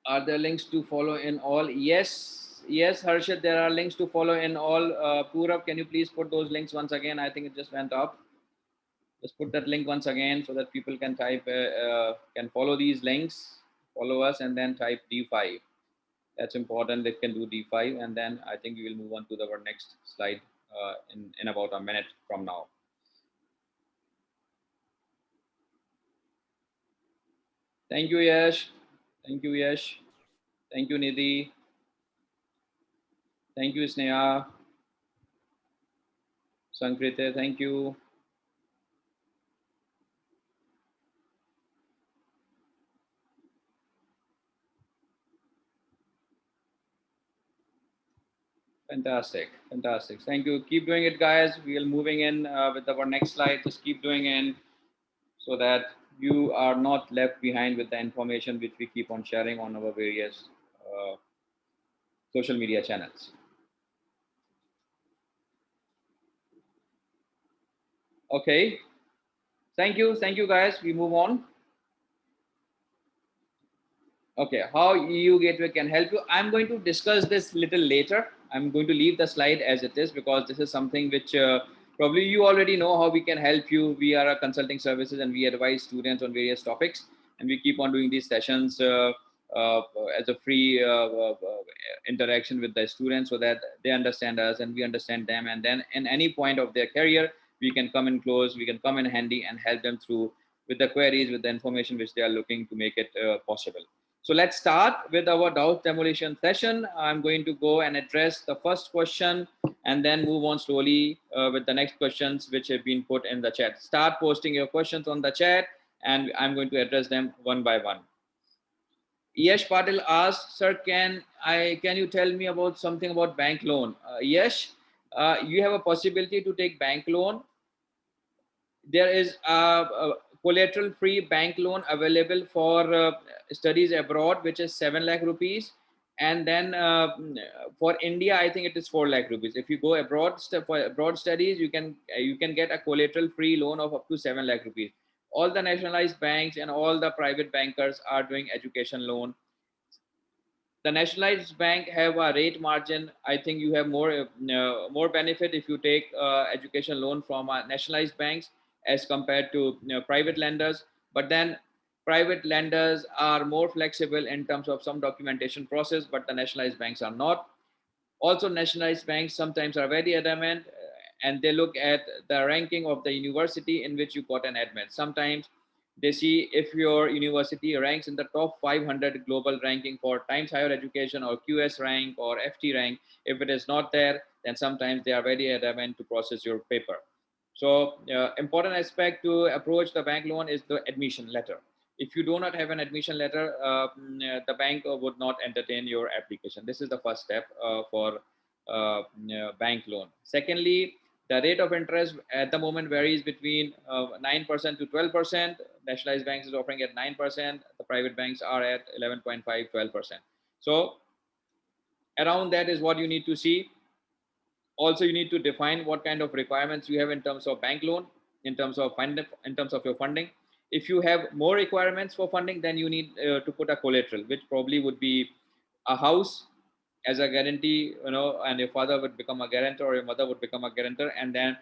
Are there links to follow in all? Yes, yes, Harshit, there are links to follow in all. Purav, can you please put those links once again? I think it just went up. Just put that link once again so that people can type, can follow these links, follow us, and then type D5. That's important. They can do D5, and then I think we will move on to our next slide in about a minute from now. Thank you, Yash. Thank you, Yash. Thank you, Nidhi. Thank you, Sneha. Sankrite, thank you. Fantastic, fantastic. Thank you. Keep doing it, guys. We are moving in with our next slide. Just keep doing it so that you are not left behind with the information which we keep on sharing on our various social media channels. Okay. Thank you. Thank you, guys. We move on. Okay, how EU Gateway can help you. I'm going to discuss this little later. I'm going to leave the slide as it is because this is something which probably you already know how we can help you. We are a consulting services and we advise students on various topics, and we keep on doing these sessions uh, as a free interaction with the students so that they understand us and we understand them. And then in any point of their career, we can come in close, we can come in handy and help them through with the queries, with the information which they are looking to make it possible. So let's start with our doubt demolition session. I'm going to go and address the first question and then move on slowly with the next questions which have been put in the chat. Start posting your questions on the chat and I'm going to address them one by one. Yash Patil asked, "Sir, can you tell me about something about bank loan?" Yash, you have a possibility to take bank loan. There is a collateral free bank loan available for studies abroad, which is 7 lakh rupees. And then for India, I think it is 4 lakh rupees. If you go abroad for abroad studies, you can get a collateral free loan of up to 7 lakh rupees. All the nationalized banks and all the private bankers are doing education loan. The nationalized bank have a rate margin. I think you have more benefit if you take education loan from nationalized banks as compared to private lenders. But then private lenders are more flexible in terms of some documentation process, but the nationalized banks are not. Also, nationalized banks sometimes are very adamant and they look at the ranking of the university in which you got an admit. Sometimes they see if your university ranks in the top 500 global ranking for Times Higher Education or QS rank or FT rank. If it is not there, then sometimes they are very adamant to process your paper. So, important aspect to approach the bank loan is the admission letter. If you do not have an admission letter, the bank would not entertain your application. This is the first step for bank loan. Secondly, the rate of interest at the moment varies between 9% to 12%. Nationalized banks is offering at 9%. The private banks are at 11.5, 12%. So around that is what you need to see. Also, you need to define what kind of requirements you have in terms of bank loan, in terms of in terms of your funding. If you have more requirements for funding, then you need to put a collateral, which probably would be a house as a guarantee, and your father would become a guarantor or your mother would become a guarantor, and then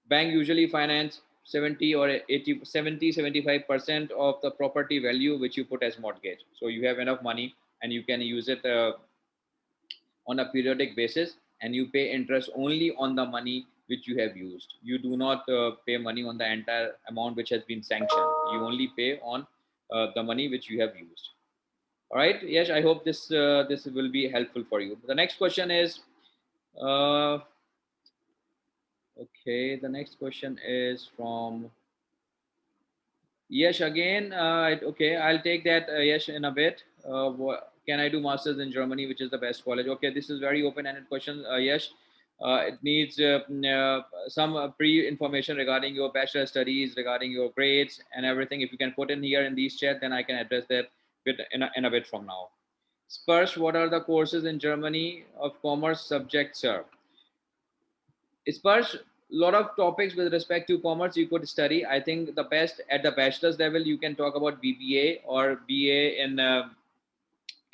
bank usually finance 70 or 80, 70, 75% of the property value which you put as mortgage. So you have enough money and you can use it on a periodic basis, and you pay interest only on the money which you have used. You do not pay money on the entire amount which has been sanctioned. You only pay on the money which you have used. All right. Yes, I hope this will be helpful for you. The next question is uh, okay. The next question is from Yes, again. Okay, I'll take that. Yes, in a bit. Can I do masters in Germany, which is the best college? Okay, this is very open-ended question. Yes, it needs some pre-information regarding your bachelor studies, regarding your grades and everything. If you can put in here in these chat, then I can address that bit in a bit from now. Spurs, what are the courses in Germany of commerce subjects, sir? Spurs, lot of topics with respect to commerce you could study. I think the best at the bachelor's level you can talk about BBA or BA in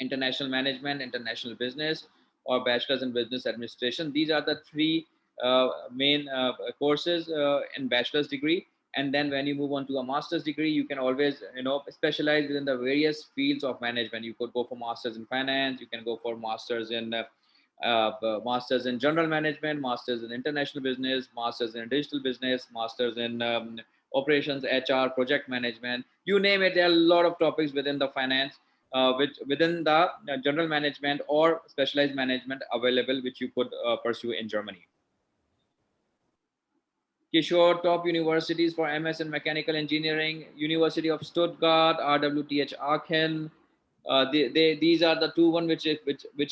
international management, international business, or bachelor's in business administration. These are the three main courses in bachelor's degree. And then when you move on to a master's degree, you can always specialize within the various fields of management. You could go for masters in finance, you can go for masters in general management, masters in international business, masters in digital business, masters in operations, HR, project management, you name it. There are a lot of topics within the finance, which within the general management or specialized management available, which you could pursue in Germany. Kishore, top universities for MS in mechanical engineering: University of Stuttgart, RWTH Aachen. These are the two one which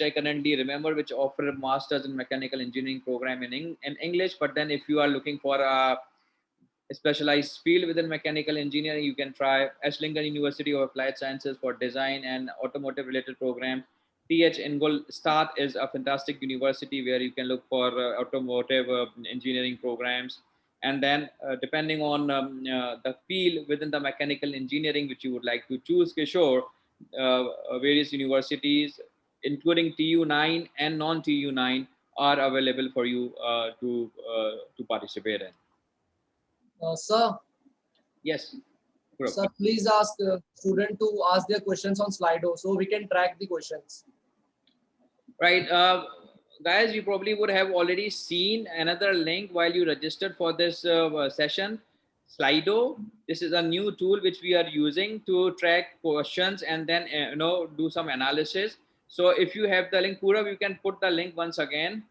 I currently remember, which offer masters in mechanical engineering program in English. But then if you are looking for a specialized field within mechanical engineering, you can try Esslingen University of Applied Sciences for design and automotive related programs. TH Ingolstadt is a fantastic university where you can look for automotive engineering programs. And then depending on the field within the mechanical engineering which you would like to choose, Kishore, various universities including TU9 and non-TU9 are available for you to participate in. Sir, Yes. sir, please ask student to ask their questions on Slido so we can track the questions. Right. Guys, you probably would have already seen another link while you registered for this session. Slido. This is a new tool which we are using to track questions and then do some analysis. So if you have the link, Purav, you can put the link once again.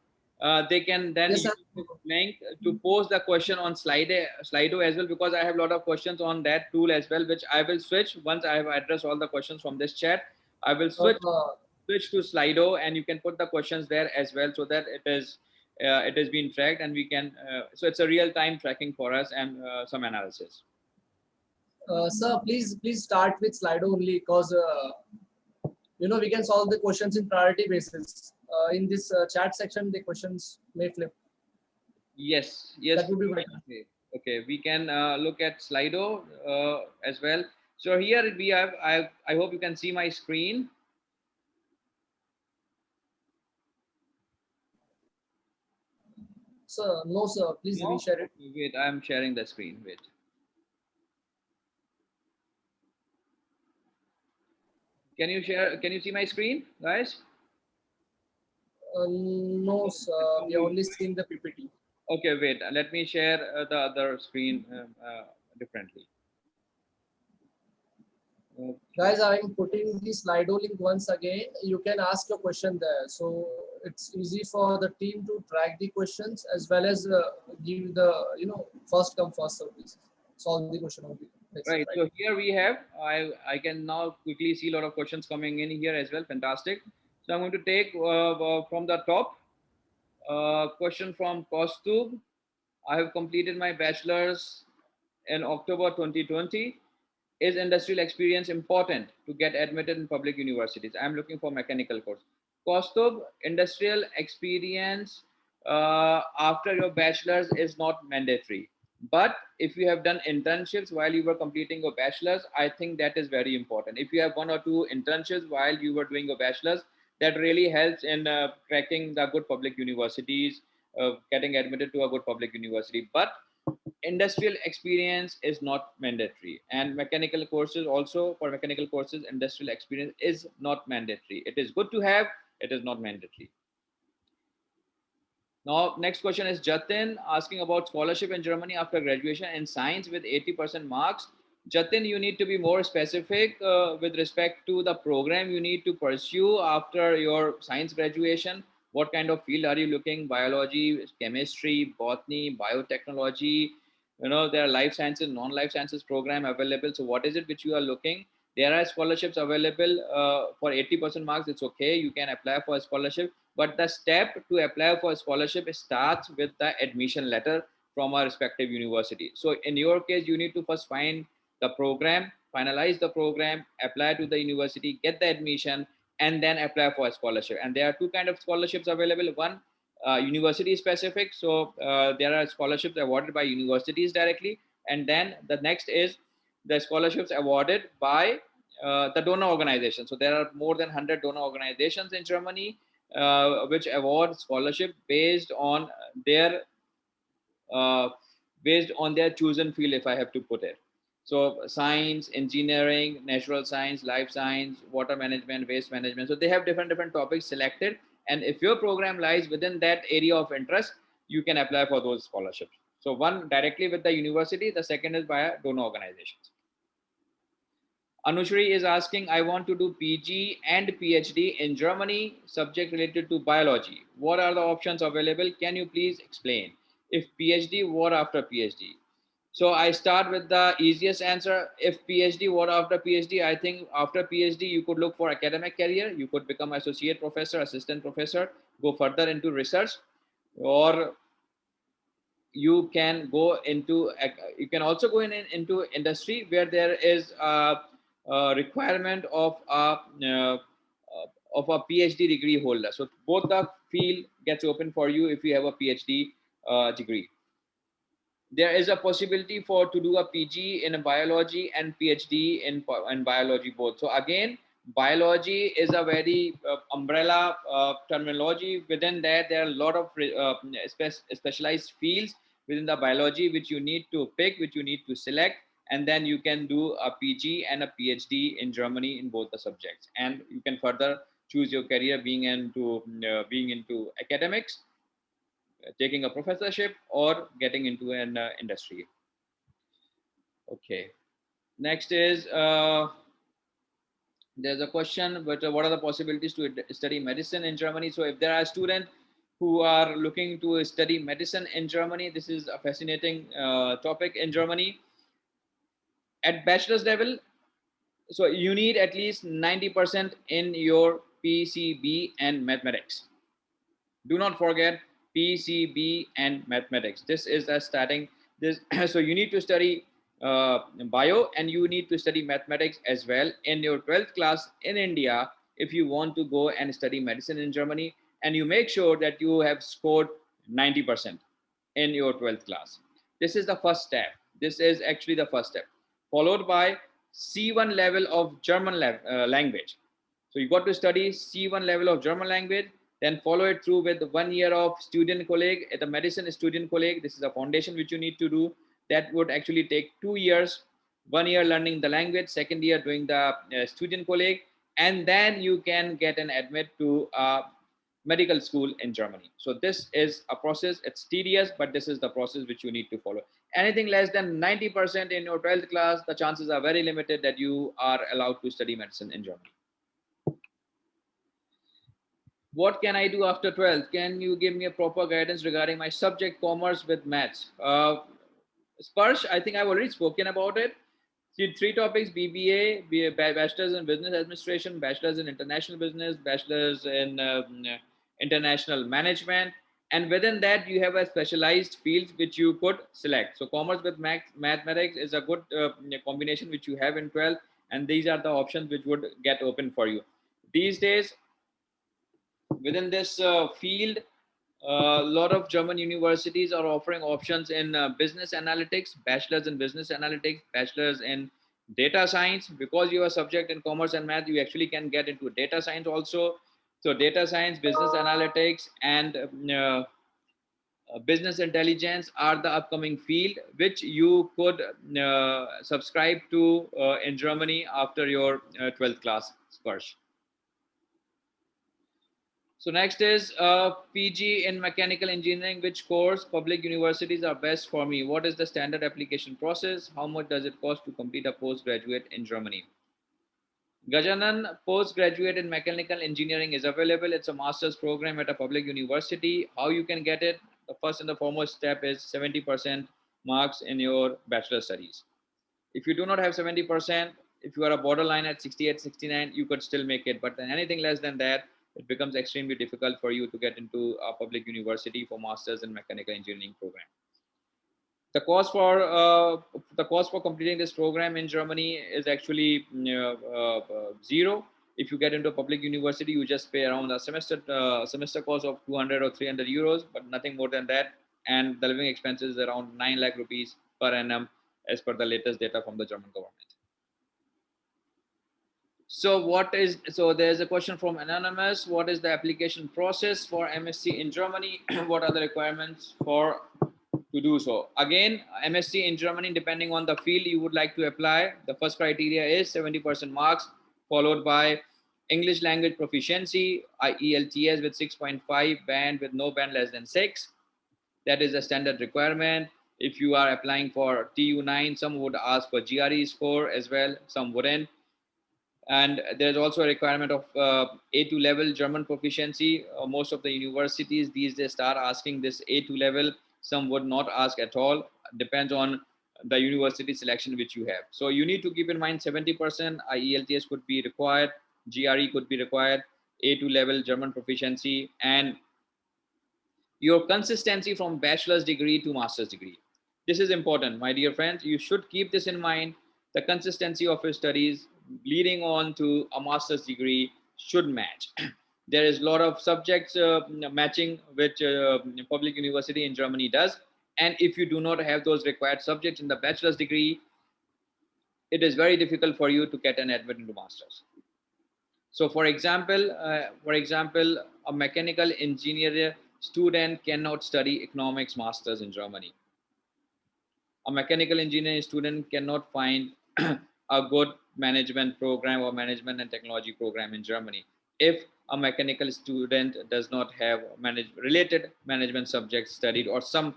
They can then Yes, use the link to post the question on Slido as well, because I have a lot of questions on that tool as well, which I will switch once I have addressed all the questions from this chat. I will switch to Slido, and you can put the questions there as well, so that it is being tracked, and we can so it's a real time tracking for us and some analysis. Sir, please start with Slido only, because we can solve the questions in priority basis. In this chat section, the questions may flip. Yes. That would be better. Okay, we can look at Slido as well. So here we have. I hope you can see my screen. Sir, no, sir. Please reshare it. Wait, I'm sharing the screen. Wait. Can you share? Can you see my screen, guys? No, sir. We are only seeing the PPT. Okay, wait. Let me share the other screen differently. Okay. Guys, I'm putting the Slido link once again. You can ask your question there. So it's easy for the team to track the questions as well as give the first come first service. Solve the question only. Right. So here we have. I can now quickly see a lot of questions coming in here as well. Fantastic. So I'm going to take from the top question from Kostub. I have completed my bachelor's in October 2020. Is industrial experience important to get admitted in public universities? I'm looking for mechanical course. Cost of industrial experience after your bachelor's is not mandatory. But if you have done internships while you were completing your bachelor's, I think that is very important. If you have one or two internships while you were doing your bachelor's, that really helps in cracking the good public universities, getting admitted to a good public university. But industrial experience is not mandatory, and mechanical courses also, for mechanical courses industrial experience is not mandatory. It is good to have, it is not mandatory. Now next question is Jatin asking about scholarship in Germany after graduation in science with 80% marks. Jatin, you need to be more specific with respect to the program you need to pursue after your science graduation. What kind of field are you looking? Biology, chemistry, botany, biotechnology? There are life sciences, non-life sciences program available. So what is it which you are looking? There are scholarships available for 80% marks. It's okay. You can apply for a scholarship. But the step to apply for a scholarship starts with the admission letter from our respective university. So in your case, you need to first find the program, finalize the program, apply to the university, get the admission, and then apply for a scholarship. And there are two kinds of scholarships available. One, university specific. So there are scholarships awarded by universities directly. And then the next is the scholarships awarded by the donor organization. So there are more than 100 donor organizations in Germany which award scholarship their uh, based on their chosen field, if I have to put it. So science, engineering, natural science, life science, water management, waste management. So they have different topics selected, and if your program lies within that area of interest, you can apply for those scholarships. So one directly with the university, the second is via donor organizations. Anushri is asking, I want to do PG and PhD in Germany, subject related to biology. What are the options available? Can you please explain? If PhD, what after PhD? So I start with the easiest answer. If PhD, what after PhD? I think after PhD, you could look for academic career. You could become associate professor, assistant professor, go further into research, or you can also go into industry where there is a requirement of a PhD degree holder. So both the field gets open for you if you have a PhD degree. There is a possibility for to do a PG in biology and PhD in biology both. So again, biology is a very umbrella terminology. Within that, there are a lot of specialized fields within the biology which you need to pick, which you need to select, and then you can do a PG and a PhD in Germany in both the subjects, and you can further choose your career being into academics, taking a professorship, or getting into an industry. Okay. Next is there's a question, but what are the possibilities to study medicine in Germany? So if there are students who are looking to study medicine in Germany, this is a fascinating topic in Germany. At bachelor's level, so you need at least 90% in your PCB and mathematics. Do not forget PCB and mathematics. This is a starting this. So you need to study bio, and you need to study mathematics as well in your 12th class in India if you want to go and study medicine in Germany, and you make sure that you have scored 90% in your 12th class. This is the first step. This is actually the first step, followed by C1 level of German language. So you got to study C1 level of German language, then follow it through with 1 year of student colleague at the medicine student colleague. This is a foundation which you need to do. That would actually take 2 years. 1 year learning the language, second year doing the student colleague, and then you can get an admit to medical school in Germany. So this is a process. It's tedious, but this is the process which you need to follow. Anything less than 90% in your 12th class, the chances are very limited that you are allowed to study medicine in Germany. What can I do after 12th? Can you give me a proper guidance regarding my subject commerce with maths? Sparsh, I think I've already spoken about it. See, three topics: BBA, Bachelors in Business Administration, Bachelors in International Business, Bachelors in International Management. And within that, you have a specialized field which you could select. So commerce with mathematics is a good combination which you have in 12th. And these are the options which would get open for you. These days, within this field, a lot of German universities are offering options in business analytics, bachelors in business analytics, bachelors in data science. Because you are subject in commerce and math, you actually can get into data science also. So data science, business analytics, and business intelligence are the upcoming field which you could subscribe to in Germany after your 12th class, Sparsh. So next is PG in mechanical engineering. Which course public universities are best for me? What is the standard application process? How much does it cost to complete a postgraduate in Germany? Gajanan, postgraduate in mechanical engineering is available. It's a master's program at a public university. How you can get it? The first and the foremost step is 70% marks in your bachelor studies. If you do not have 70%, if you are a borderline at 68, 69, you could still make it. But anything less than that, it becomes extremely difficult for you to get into a public university for masters in mechanical engineering program. The cost for completing this program in Germany is actually zero. If you get into a public university, you just pay around a semester cost of 200 or 300 euros, but nothing more than that. And the living expenses is around 9 lakh rupees per annum, as per the latest data from the German government. So there's a question from Anonymous. What is the application process for MSc in Germany? What are the requirements for to do so? Again, MSc in Germany, depending on the field you would like to apply, the first criteria is 70% marks, followed by English language proficiency, IELTS with 6.5, band with no band less than 6. That is a standard requirement. If you are applying for TU9, some would ask for GRE score as well, some wouldn't. And there's also a requirement of A2 level German proficiency. Most of the universities these days start asking this A2 level. Some would not ask at all. Depends on the university selection which you have. So you need to keep in mind 70% IELTS could be required, GRE could be required, A2 level German proficiency, and your consistency from bachelor's degree to master's degree. This is important, my dear friends. You should keep this in mind. The consistency of your studies leading on to a master's degree should match. There is a lot of subjects matching which public university in Germany does. And if you do not have those required subjects in the bachelor's degree, it is very difficult for you to get an admit into master's. So, for example, a mechanical engineer student cannot study economics masters in Germany. A mechanical engineering student cannot find a good management program or management and technology program in Germany if a mechanical student does not have related management subjects studied or some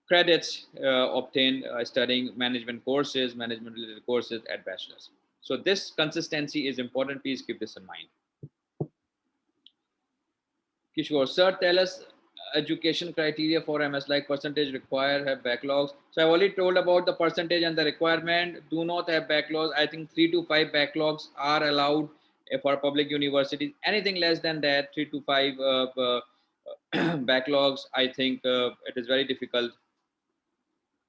credits obtained studying management courses, management related courses at bachelor's. So this consistency is important. Please keep this in mind. Kishore, sir, tell us education criteria for MS, like percentage required, have backlogs. So I've already told about the percentage and the requirement. Do not have backlogs. I think 3 to 5 backlogs are allowed for public universities. Anything less than that, 3 to 5 backlogs, I think it is very difficult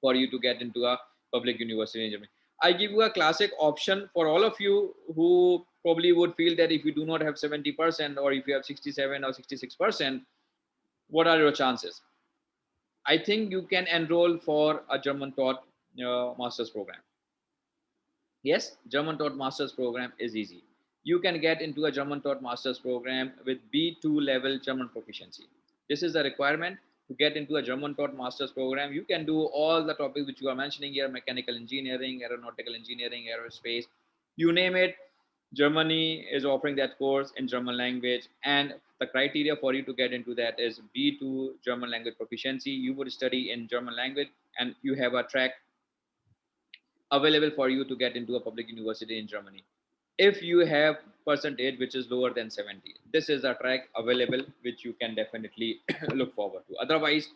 for you to get into a public university in Germany. I give you a classic option for all of you who probably would feel that if you do not have 70% or if you have 67 or 66%, what are your chances? I think you can enroll for a German taught master's program. Yes, German taught master's program is easy. You can get into a German taught master's program with B2 level German proficiency. This is a requirement to get into a German taught master's program. You can do all the topics which you are mentioning here: mechanical engineering, aeronautical engineering, aerospace, you name it. Germany is offering that course in German language, and the criteria for you to get into that is B2 German language proficiency. You would study in German language, and you have a track available for you to get into a public university in Germany. If you have percentage which is lower than 70, this is a track available which you can definitely look forward to. Otherwise,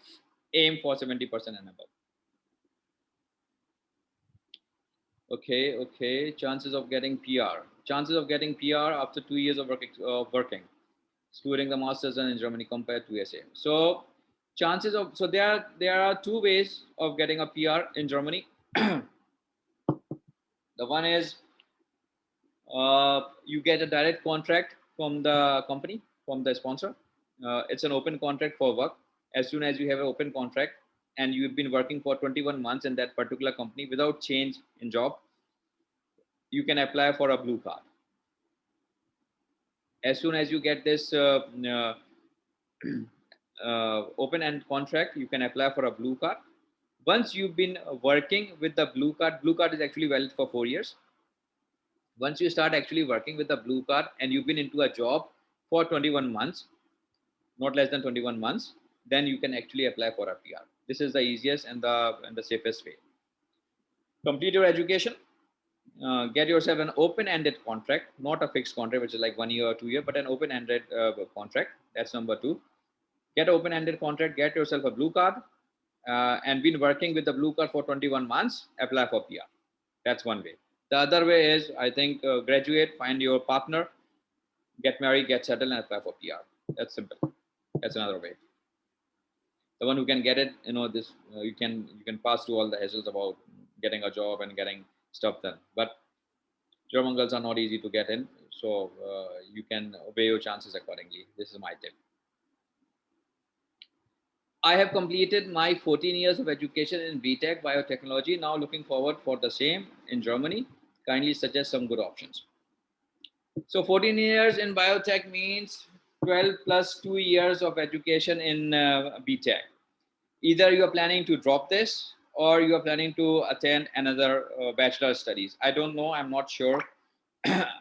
aim for 70% and above. Okay. Chances of getting PR. Chances of getting PR after 2 years of working, excluding the masters done in Germany compared to USA. So there are two ways of getting a PR in Germany. The one is you get a direct contract from the company, from the sponsor. It's an open contract for work. As soon as you have an open contract and you've been working for 21 months in that particular company without change in job, you can apply for a blue card. As soon as you get this open end contract, you can apply for a blue card. Once you've been working with the blue card is actually valid for 4 years. Once you start actually working with the blue card and you've been into a job for 21 months, not less than 21 months, then you can actually apply for a PR. This is the easiest and the safest way. Complete your education, get yourself an open-ended contract, not a fixed contract, which is like 1 year or 2 year, but an open-ended contract. That's number two. Get an open-ended contract, get yourself a blue card, and been working with the blue card for 21 months, apply for PR. That's one way. The other way is, I think, graduate, find your partner, get married, get settled, and apply for PR. That's simple. That's another way. The one who can get it, this you can pass through all the hassles about getting a job and getting stuff done. But German girls are not easy to get in, so you can weigh your chances accordingly. This is my tip. I have completed my 14 years of education in BTech Biotechnology. Now looking forward for the same in Germany. Kindly suggest some good options. So 14 years in biotech means 12 plus 2 years of education in BTech. Either you are planning to drop this or you are planning to attend another bachelor studies. I don't know, I'm not sure.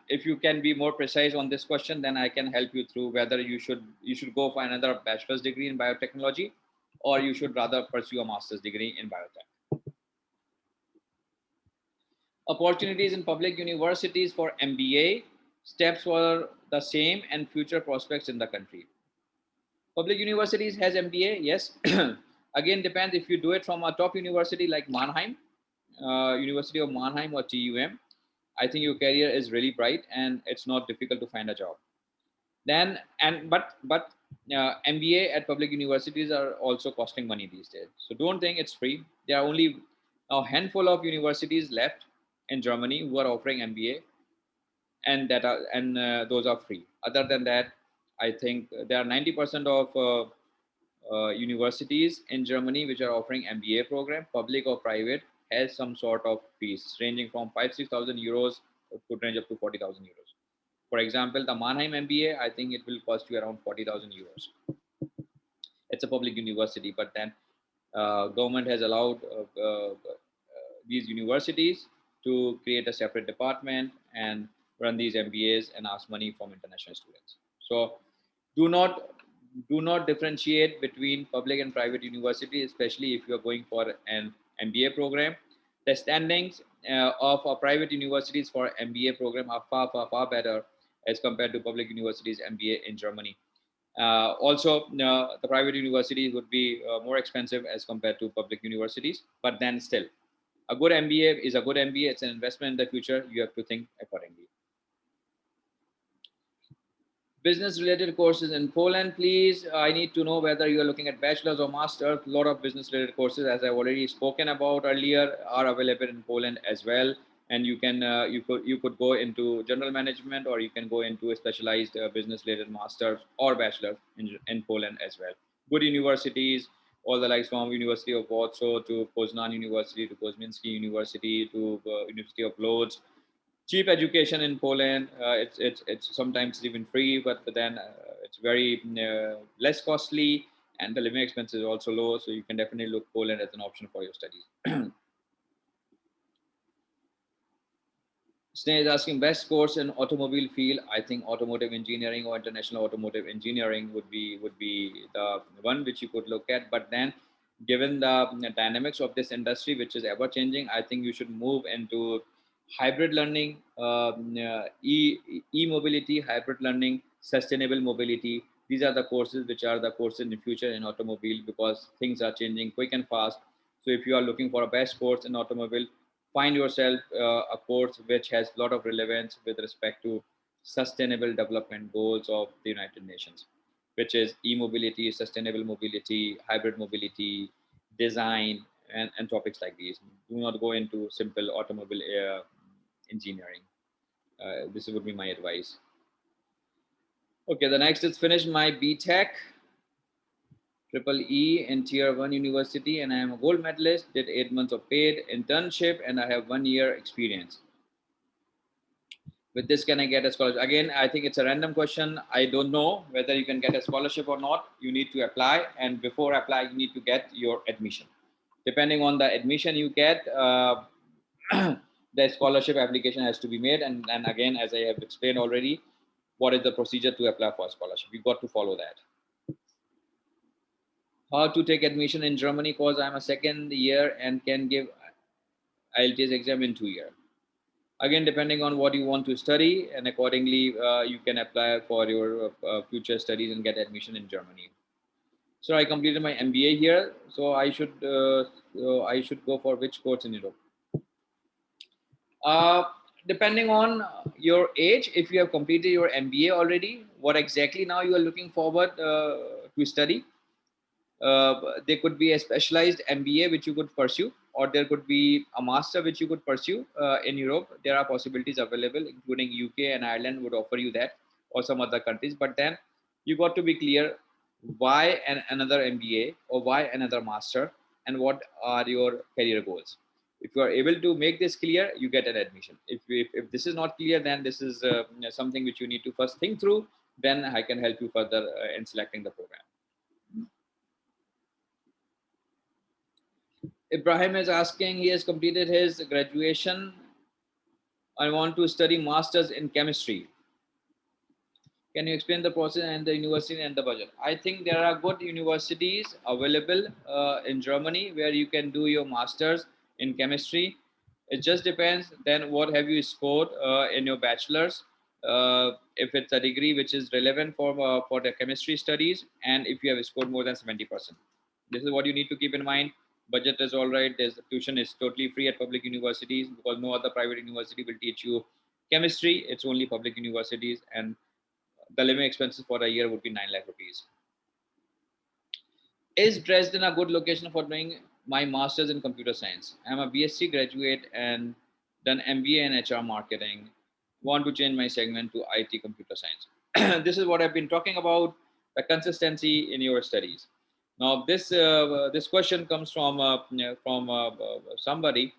If you can be more precise on this question, then I can help you through whether you should go for another bachelor's degree in biotechnology, or you should rather pursue a master's degree in biotech. Opportunities in public universities for MBA, steps for the same, and future prospects in the country. Public universities has MBA, yes. Again, depends if you do it from a top university like Mannheim, University of Mannheim or TUM. I think your career is really bright and it's not difficult to find a job. Then and but MBA at public universities are also costing money these days. So don't think it's free. There are only a handful of universities left in Germany who are offering MBA, and those are free. Other than that, I think there are 90% of universities in Germany which are offering MBA program, public or private, has some sort of fees ranging from 5,000 to 6,000 euros, could range up to 40,000 euros. For example, the Mannheim MBA, I think it will cost you around 40,000 euros. It's a public university, but then government has allowed these universities to create a separate department and run these MBAs and ask money from international students. So do not do not differentiate between public and private university, especially if you are going for an MBA program. The standings of private universities for MBA program are far better as compared to public universities MBA in Germany. Also, the private universities would be more expensive as compared to public universities, but then still, a good MBA is a good MBA. It's an investment in the future. You have to think accordingly. Business related courses in Poland, please. I need to know whether you are looking at bachelor's or master's. A lot of business related courses, as I've already spoken about earlier, are available in Poland as well. And you could go into general management, or you can go into a specialized business related master's or bachelor in Poland as well. Good universities, all the likes from University of Warsaw to Poznan University to Kozminski University to University of Lodz. Cheap education in Poland. It's sometimes even free, but then it's very less costly, and the living expenses is also low. So you can definitely look Poland as an option for your studies. Sneh is asking best course in automobile field. I think automotive engineering or international automotive engineering would be the one which you could look at. But then, given the dynamics of this industry, which is ever changing, I think you should move into hybrid learning, e mobility, hybrid learning, sustainable mobility. These are the courses which are the courses in the future in automobile, because things are changing quick and fast. So if you are looking for a best course in automobile, find yourself a course which has a lot of relevance with respect to sustainable development goals of the United Nations, which is e-mobility, sustainable mobility, hybrid mobility, design, and topics like these. Do not go into simple automobile engineering. This would be my advice. Okay, the next is finish my BTech Triple E in Tier 1 University, and I am a gold medalist, did 8 months of paid internship, and I have 1 year experience. With this, can I get a scholarship? Again, I think it's a random question. I don't know whether you can get a scholarship or not. You need to apply, and before apply, you need to get your admission. Depending on the admission you get, the scholarship application has to be made. And again, as I have explained already, what is the procedure to apply for a scholarship? You've got to follow that. How to take admission in Germany, because I'm a second year and can give IELTS exam in 2 years. Again, depending on what you want to study, and accordingly, you can apply for your future studies and get admission in Germany. So I completed my MBA here. So I should go for which course in Europe? Uh, Depending on your age, if you have completed your MBA already, what exactly now you are looking forward to study? There could be a specialized MBA which you could pursue, or there could be a master which you could pursue in Europe. There are possibilities available, including UK and Ireland would offer you that, or some other countries. But then you got to be clear why another MBA or why another master, and what are your career goals. If you are able to make this clear, you get an admission. If this is not clear, then this is something which you need to first think through. Then I can help you further in selecting the program. Ibrahim is asking, he has completed his graduation and want to study masters in chemistry. Can you explain the process and the university and the budget? I think there are good universities available in Germany where you can do your masters in chemistry. It just depends then what have you scored in your bachelors. If it's a degree which is relevant for the chemistry studies, and if you have scored more than 70%. This is what you need to keep in mind. Budget is all right. There's tuition is totally free at public universities because no other private university will teach you chemistry. It's only public universities, and the living expenses for a year would be 9 lakh rupees. Is Dresden a good location for doing my master's in computer science? I'm a BSc graduate and done MBA in HR marketing. Want to change my segment to IT computer science. This is what I've been talking about, the consistency in your studies. Now, this question comes from somebody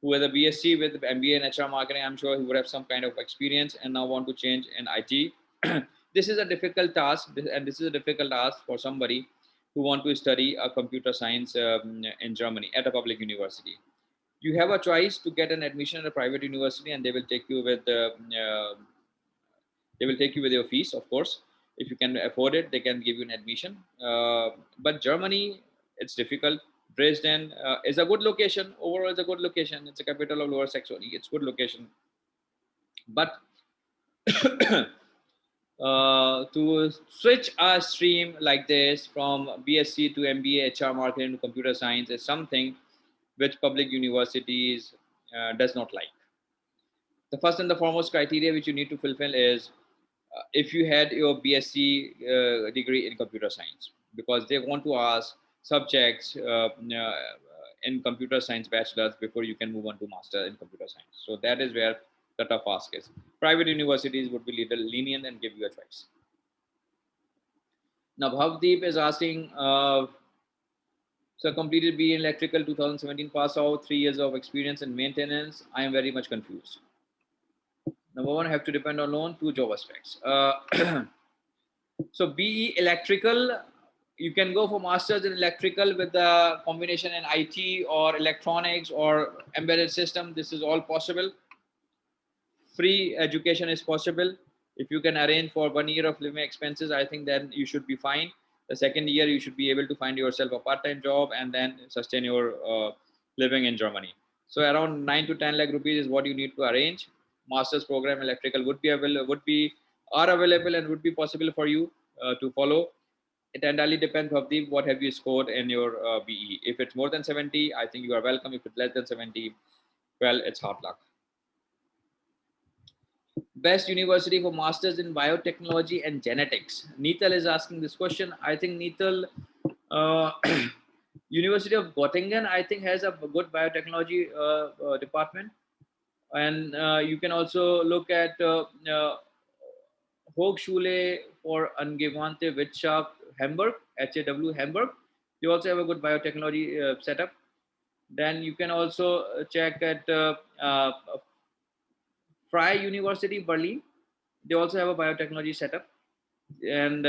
who has a BSc with MBA in HR marketing. I'm sure he would have some kind of experience and now want to change in IT. This is a difficult task, and this is a difficult task for somebody who want to study a computer science in Germany at a public university. You have a choice to get an admission at a private university, and they will take you with your fees, of course. If you can afford it, they can give you an admission. But Germany, it's difficult. Dresden is a good location. Overall, it's a good location. It's a capital of Lower Saxony. It's a good location. But to switch a stream like this from BSc to MBA, HR marketing to computer science is something which public universities does not like. The first and the foremost criteria which you need to fulfill is if you had your BSc degree in computer science, because they want to ask subjects in computer science bachelor's before you can move on to master in computer science. So that is where the tough ask is. Private universities would be little lenient and give you a choice. Now Bhavdeep is asking, so completed BE in electrical 2017, pass out, 3 years of experience in maintenance. I am very much confused. Number one, have to depend on loan. Two, job aspects. So BE electrical, you can go for masters in electrical with the combination in IT or electronics or embedded system. This is all possible. Free education is possible. If you can arrange for 1 year of living expenses, I think then you should be fine. The second year, you should be able to find yourself a part-time job and then sustain your living in Germany. So around 9 to 10 lakh rupees is what you need to arrange. Master's program electrical would be available, are available and would be possible for you to follow. It entirely depends of the what have you scored in your BE. If it's more than 70, I think you are welcome. If it's less than 70, well, it's hard luck. Best university for masters in biotechnology and genetics. Neetal is asking this question. I think Neetal, University of Göttingen, I think has a good biotechnology department, and you can also look at Hochschule for Angewandte Wissenschaft Hamburg, HAW Hamburg. You also have a good biotechnology setup. Then you can also check at Freie University Berlin. They also have a biotechnology setup, and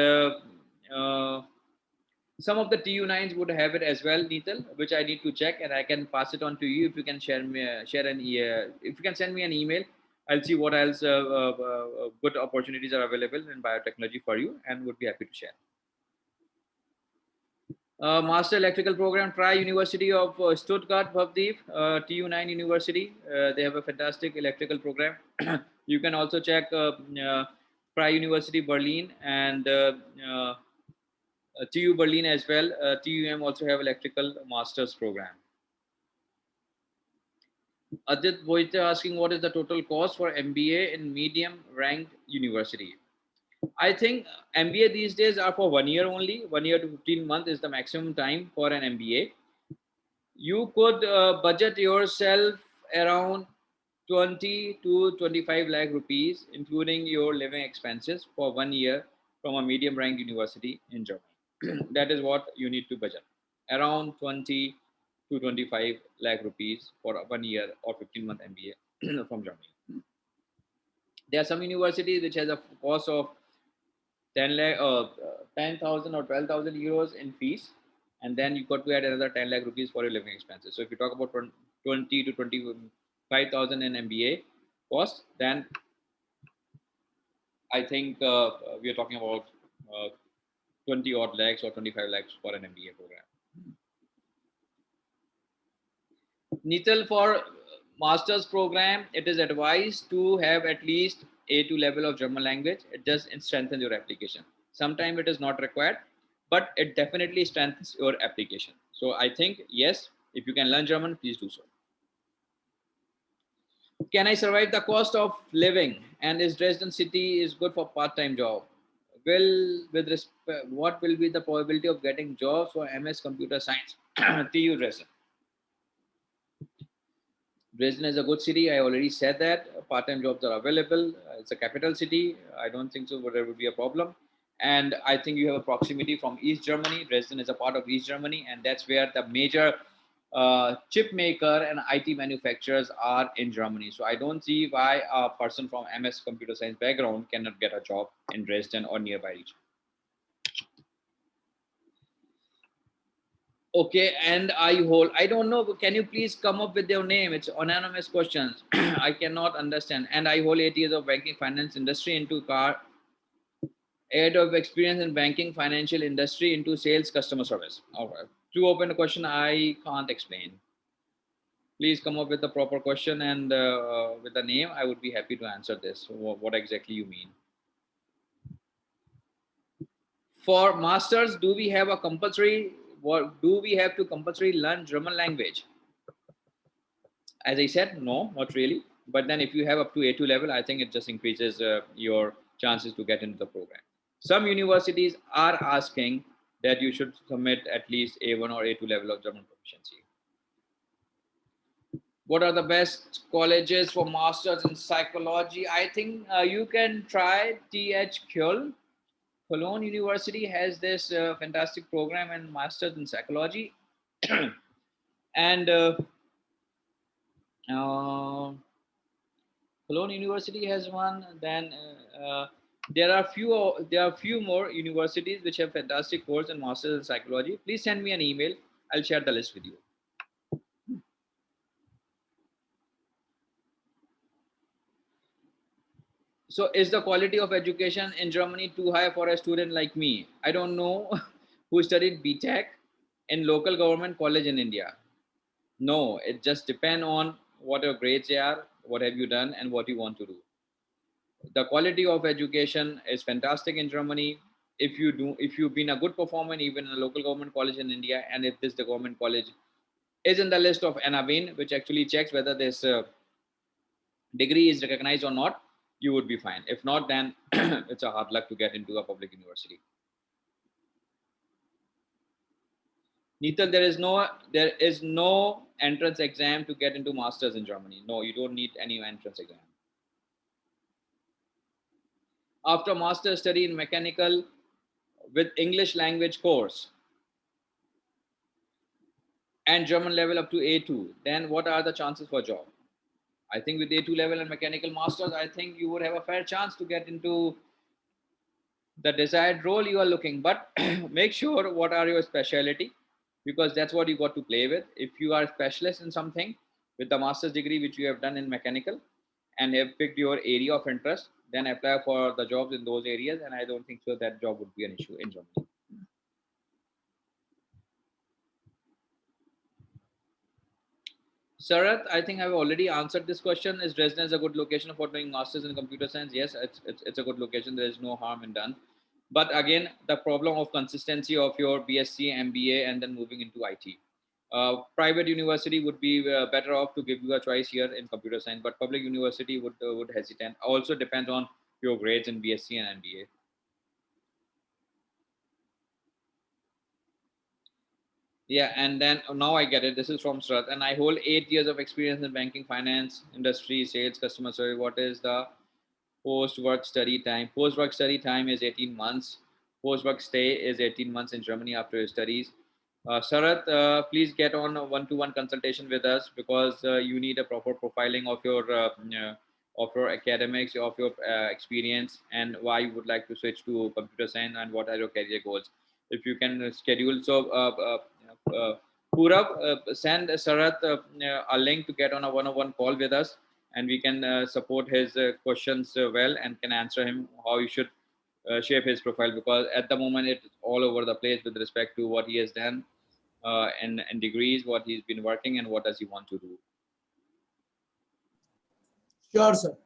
some of the TU9s would have it as well, Neetal, which I need to check, and I can pass it on to you if you can if you can send me an email. I'll see what else good opportunities are available in biotechnology for you, and would be happy to share. Master Electrical Program, try University of Stuttgart, Bhavdeep, TU9 University. They have a fantastic electrical program. You can also check Try University Berlin and TU Berlin as well. TUM also have electrical master's program. Adit Boite asking, what is the total cost for MBA in medium ranked university? I think MBA these days are for 1 year only. 1 year to 15 months is the maximum time for an MBA. You could budget yourself around 20 to 25 lakh rupees, including your living expenses for 1 year from a medium ranked university in Germany. That is what you need to budget, around 20 to 25 lakh rupees for a 1 year or 15-month MBA from Germany. There are some universities which has a cost of 10,000 or 12,000 euros in fees, and then you got to add another 10 lakh rupees for your living expenses. So if you talk about 20 to 25,000 in MBA cost, then I think we are talking about 20 odd lakhs or 25 lakhs for an MBA program. Nital, for master's program, it is advised to have at least A2 level of German language. It just strengthens your application. Sometimes it is not required, but it definitely strengthens your application. So I think, yes, if you can learn German, please do so. Can I survive the cost of living? And is Dresden city is good for part-time job? Well, with respect, what will be the probability of getting jobs for MS Computer Science? TU Dresden. Dresden is a good city. I already said that part-time jobs are available. It's a capital city. I don't think so. There would be a problem. And I think you have a proximity from East Germany. Dresden is a part of East Germany, and that's where the major chip maker and IT manufacturers are in Germany. So I don't see why a person from MS Computer Science background cannot get a job in Dresden or nearby region. Okay, and I don't know. Can you please come up with your name? It's anonymous questions. I cannot understand. And I hold 8 years of banking finance industry into car, 8 of experience in banking financial industry into sales customer service. All right. Too open a question I can't explain. Please come up with the proper question and with the name. I would be happy to answer this. What exactly you mean? For masters, do we have a compulsory? What do we have to compulsory learn German language? As I said, no, not really. But then if you have up to A2 level, I think it just increases your chances to get into the program. Some universities are asking that you should submit at least A1 or A2 level of German proficiency. What are the best colleges for masters in psychology? I think you can try TH Köln. Cologne University has this fantastic program and masters in psychology. And Cologne University has one. Then there are few more universities which have fantastic course and masters in psychology. Please send me an email. I'll share the list with you. So is the quality of education in Germany too high for a student like me? I don't know who studied BTech in local government college in India. No, it just depends on what your grades are, what have you done, and what you want to do. The quality of education is fantastic in Germany. If you've been a good performer even in a local government college in India, and if this the government college is in the list of NAVIN, which actually checks whether this degree is recognized or not, you would be fine. If not, then it's a hard luck to get into a public university. Nital, there is no entrance exam to get into masters in Germany. No, you don't need any entrance exam. After master's study in mechanical with English language course and German level up to A2, then what are the chances for job? I think with A2 level and mechanical masters, I think you would have a fair chance to get into the desired role you are looking. But make sure what are your specialty, because that's what you got to play with. If you are a specialist in something with the master's degree which you have done in mechanical and have picked your area of interest, then apply for the jobs in those areas, and I don't think so that job would be an issue in Germany. Sarath, I think I've already answered this question. Is Dresden a good location for doing masters in computer science? Yes, it's a good location. There is no harm in done. But again, the problem of consistency of your BSc, MBA, and then moving into IT. Private university would be better off to give you a choice here in computer science, but public university would hesitate. Also depends on your grades in BSc and MBA. Yeah, and then now I get it. This is from Srath, and I hold 8 years of experience in banking, finance, industry, sales, customer service. What is the post-work study time? Post-work study time is 18 months. Post-work stay is 18 months in Germany after your studies. Sarath, please get on a one-to-one consultation with us because you need a proper profiling of your academics, of your experience, and why you would like to switch to computer science and what are your career goals. If you can schedule, so Purav, send Sarath a link to get on a one-on-one call with us, and we can support his questions well and can answer him how you should shape his profile, because at the moment it's all over the place with respect to what he has done and degrees, what he's been working, and what does he want to do. Sure, sir.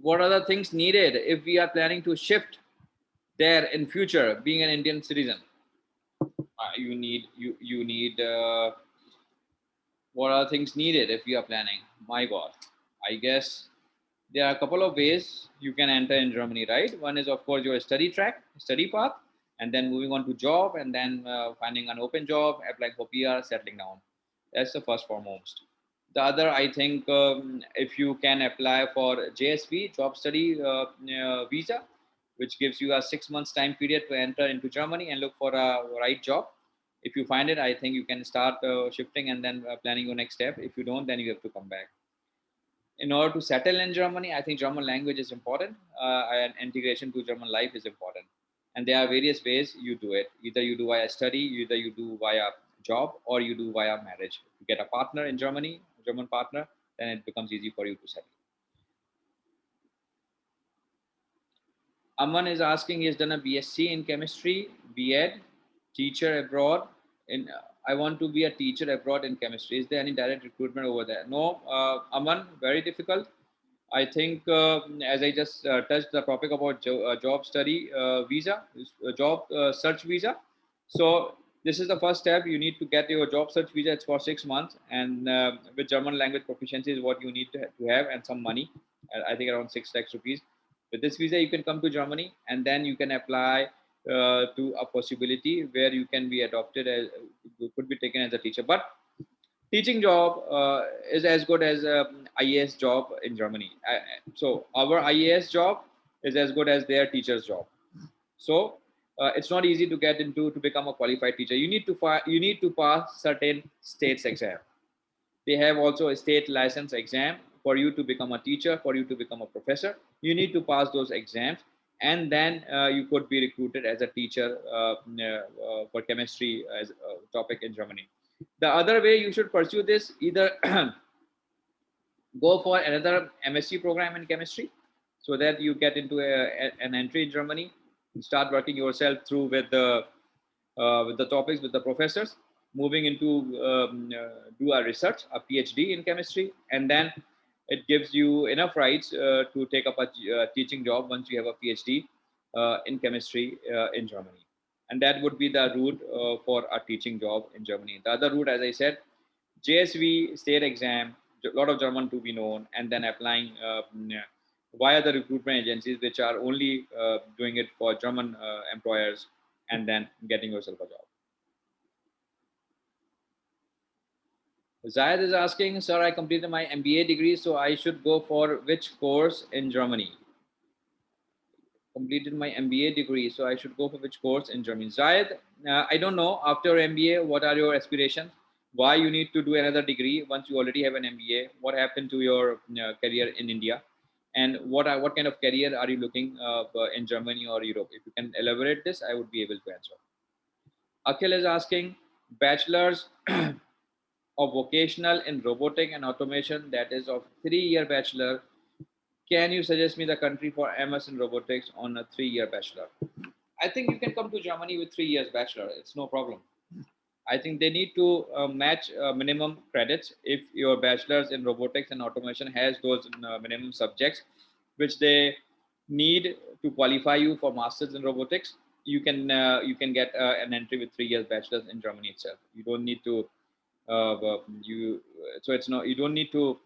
What are the things needed if we are planning to shift there in future, being an Indian citizen? You need what are things needed if we are planning? My God, I guess there are a couple of ways you can enter in Germany, right? One is, of course, your study track, study path, and then moving on to job, and then finding an open job, applying for PR, settling down. That's the first foremost. The other, I think, if you can apply for JSV, job study visa, which gives you a 6 months time period to enter into Germany and look for a right job. If you find it, I think you can start shifting and then planning your next step. If you don't, then you have to come back. In order to settle in Germany, I think German language is important, and integration to German life is important. And there are various ways you do it. Either you do via study, either you do via job, or you do via marriage. If you get a partner in Germany, a German partner, then it becomes easy for you to settle. Aman is asking, he has done a BSc in chemistry, B.Ed, teacher abroad. I want to be a teacher abroad in chemistry. Is there any direct recruitment over there? No, Aman, very difficult. I think, as I just touched the topic about job study visa, job search visa. So this is the first step. You need to get your job search visa. It's for 6 months, and with German language proficiency is what you need to have, and some money. I think around 6 lakhs rupees. With this visa, you can come to Germany, and then you can apply to a possibility where you can be adopted as, you could be taken as a teacher. But teaching job is as good as IAS job in Germany. So our IAS job is as good as their teacher's job. So it's not easy to get into to become a qualified teacher. You need to pass certain states exam. They have also a state license exam for you to become a teacher, for you to become a professor. You need to pass those exams, and then you could be recruited as a teacher for chemistry as a topic in Germany. The other way you should pursue this, either go for another MSc program in chemistry, so that you get into an entry in Germany, and start working yourself through with the topics, with the professors, moving into do a research, a PhD in chemistry, and then it gives you enough rights to take up a teaching job once you have a PhD in chemistry in Germany. And that would be the route for a teaching job in Germany. The other route, as I said, JSV state exam, a lot of German to be known, and then applying via the recruitment agencies, which are only doing it for German employers, and then getting yourself a job. Zayed is asking, sir, I completed my MBA degree, so I should go for which course in Germany? Completed my MBA degree, so I should go for which course in Germany? Zayed, I don't know. After MBA, what are your aspirations? Why you need to do another degree once you already have an MBA? What happened to your career in India? And what kind of career are you looking in Germany or Europe? If you can elaborate this, I would be able to answer. Akhil is asking, bachelor's of vocational in robotic and automation, that is of 3-year bachelor. Can you suggest me the country for MS in robotics on a 3-year bachelor? I think you can come to Germany with 3 years bachelor. It's no problem. I think they need to match minimum credits. If your bachelor's in robotics and automation has those minimum subjects, which they need to qualify you for masters in robotics, you can get an entry with 3 years bachelor's in Germany itself. You don't need to so it's not, you don't need to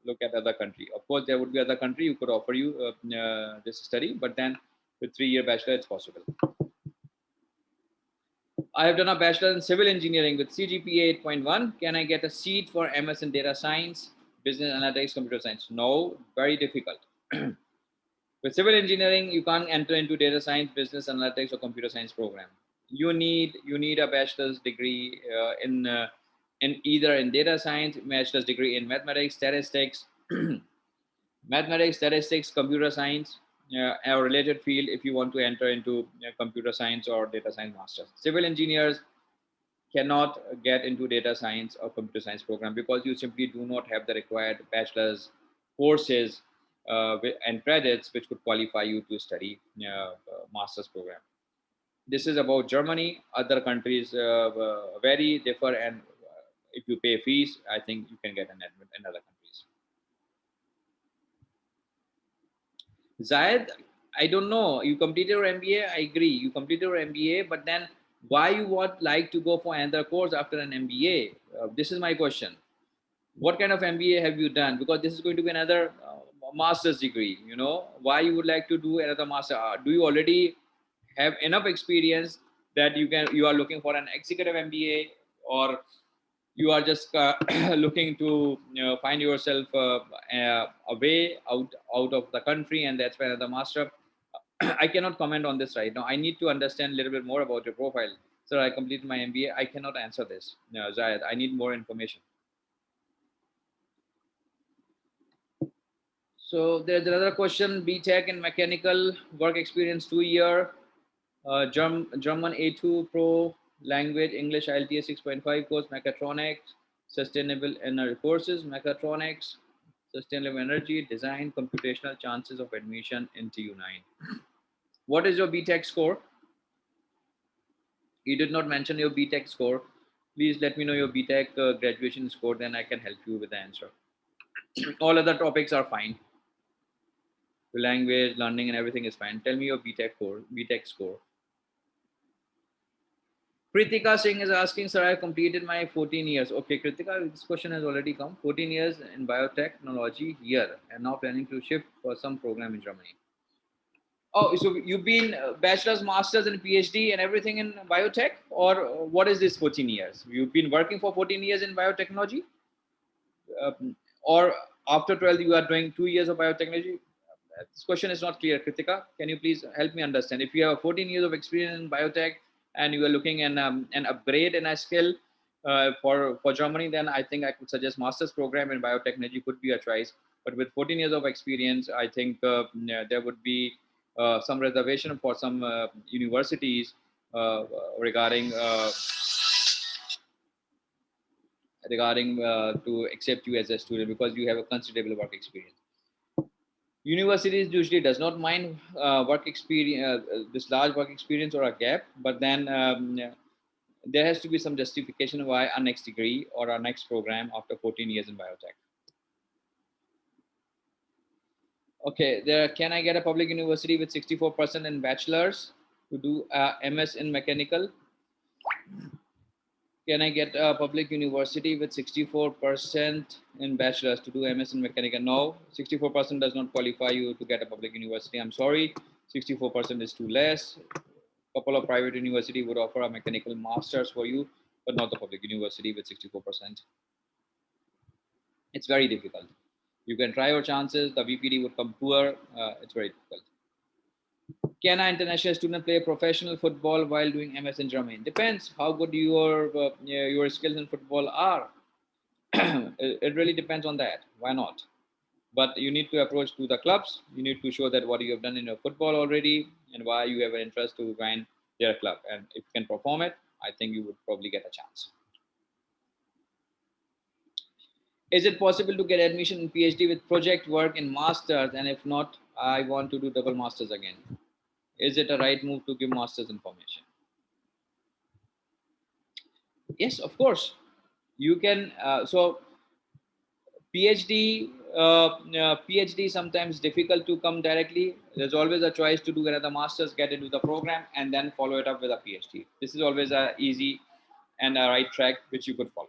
look at other country. Of course, there would be other country who could offer you this study, but then with 3-year bachelor, it's possible. I have done a bachelor in civil engineering with CGPA 8.1. Can I get a seat for MS in data science, business analytics, computer science? No, very difficult. With civil engineering, you can't enter into data science, business analytics, or computer science program. You need a bachelor's degree in either in data science, bachelor's degree in mathematics, statistics, computer science, or related field if you want to enter into computer science or data science masters. Civil engineers cannot get into data science or computer science program because you simply do not have the required bachelor's courses and credits which could qualify you to study master's program. This is about Germany. Other countries vary, differ, and if you pay fees, I think you can get an admit in other countries. Zayed, I don't know. You completed your MBA. I agree. You completed your MBA, but then why you would like to go for another course after an MBA? This is my question. What kind of MBA have you done? Because this is going to be another master's degree. You know, why you would like to do another master? Do you already have enough experience that you are looking for an executive MBA, or you are just looking to find yourself a way out of the country, and that's why another master. I cannot comment on this right now. I need to understand a little bit more about your profile. Sir, I completed my MBA. I cannot answer this. No, Zayed, I need more information. So there's another question. BTech in mechanical, work experience 2 year, German A2 Pro, language English IELTS 6.5 course, mechatronics, sustainable energy courses, mechatronics, sustainable energy, design, computational, chances of admission in TU9. What is your BTech score? You did not mention your BTech score. Please let me know your BTech graduation score, then I can help you with the answer. All other topics are fine. The language, learning, and everything is fine. Tell me your BTech score. Kritika Singh is asking, sir, I completed my 14 years. Okay, Kritika, this question has already come. 14 years in biotechnology here, and now planning to shift for some program in Germany. Oh, so you've been bachelor's, master's, and PhD and everything in biotech, or what is this 14 years? You've been working for 14 years in biotechnology, or after 12 you are doing 2 years of biotechnology? This question is not clear, Kritika. Can you please help me understand? If you have 14 years of experience in biotech and you are looking an upgrade in a skill for Germany, then I think I could suggest master's program in biotechnology could be a choice. But with 14 years of experience, I think there would be some reservation for some universities regarding to accept you as a student because you have a considerable work experience. Universities usually does not mind work experience, this large work experience or a gap, but then there has to be some justification why our next degree or our next program after 14 years in biotech. Okay, there, can I get a public university with 64% in bachelor's to do MS in mechanical? Can I get a public university with 64% in bachelor's to do MS in mechanical? No, 64% does not qualify you to get a public university. I'm sorry, 64% is too less. A couple of private university would offer a mechanical master's for you, but not the public university with 64%. It's very difficult. You can try your chances. The VPD would come poor. It's very difficult. Can an international student play professional football while doing MS in Germany? Depends how good your skills in football are. It really depends on that. Why not? But you need to approach to the clubs. You need to show that what you have done in your football already and why you have an interest to join their club. And if you can perform it, I think you would probably get a chance. Is it possible to get admission in PhD with project work in masters? And if not, I want to do double masters again. Is it a right move to give masters information? Yes, of course. You can. So PhD, PhD sometimes difficult to come directly. There's always a choice to do another master's, get into the program, and then follow it up with a PhD. This is always a easy and a right track which you could follow.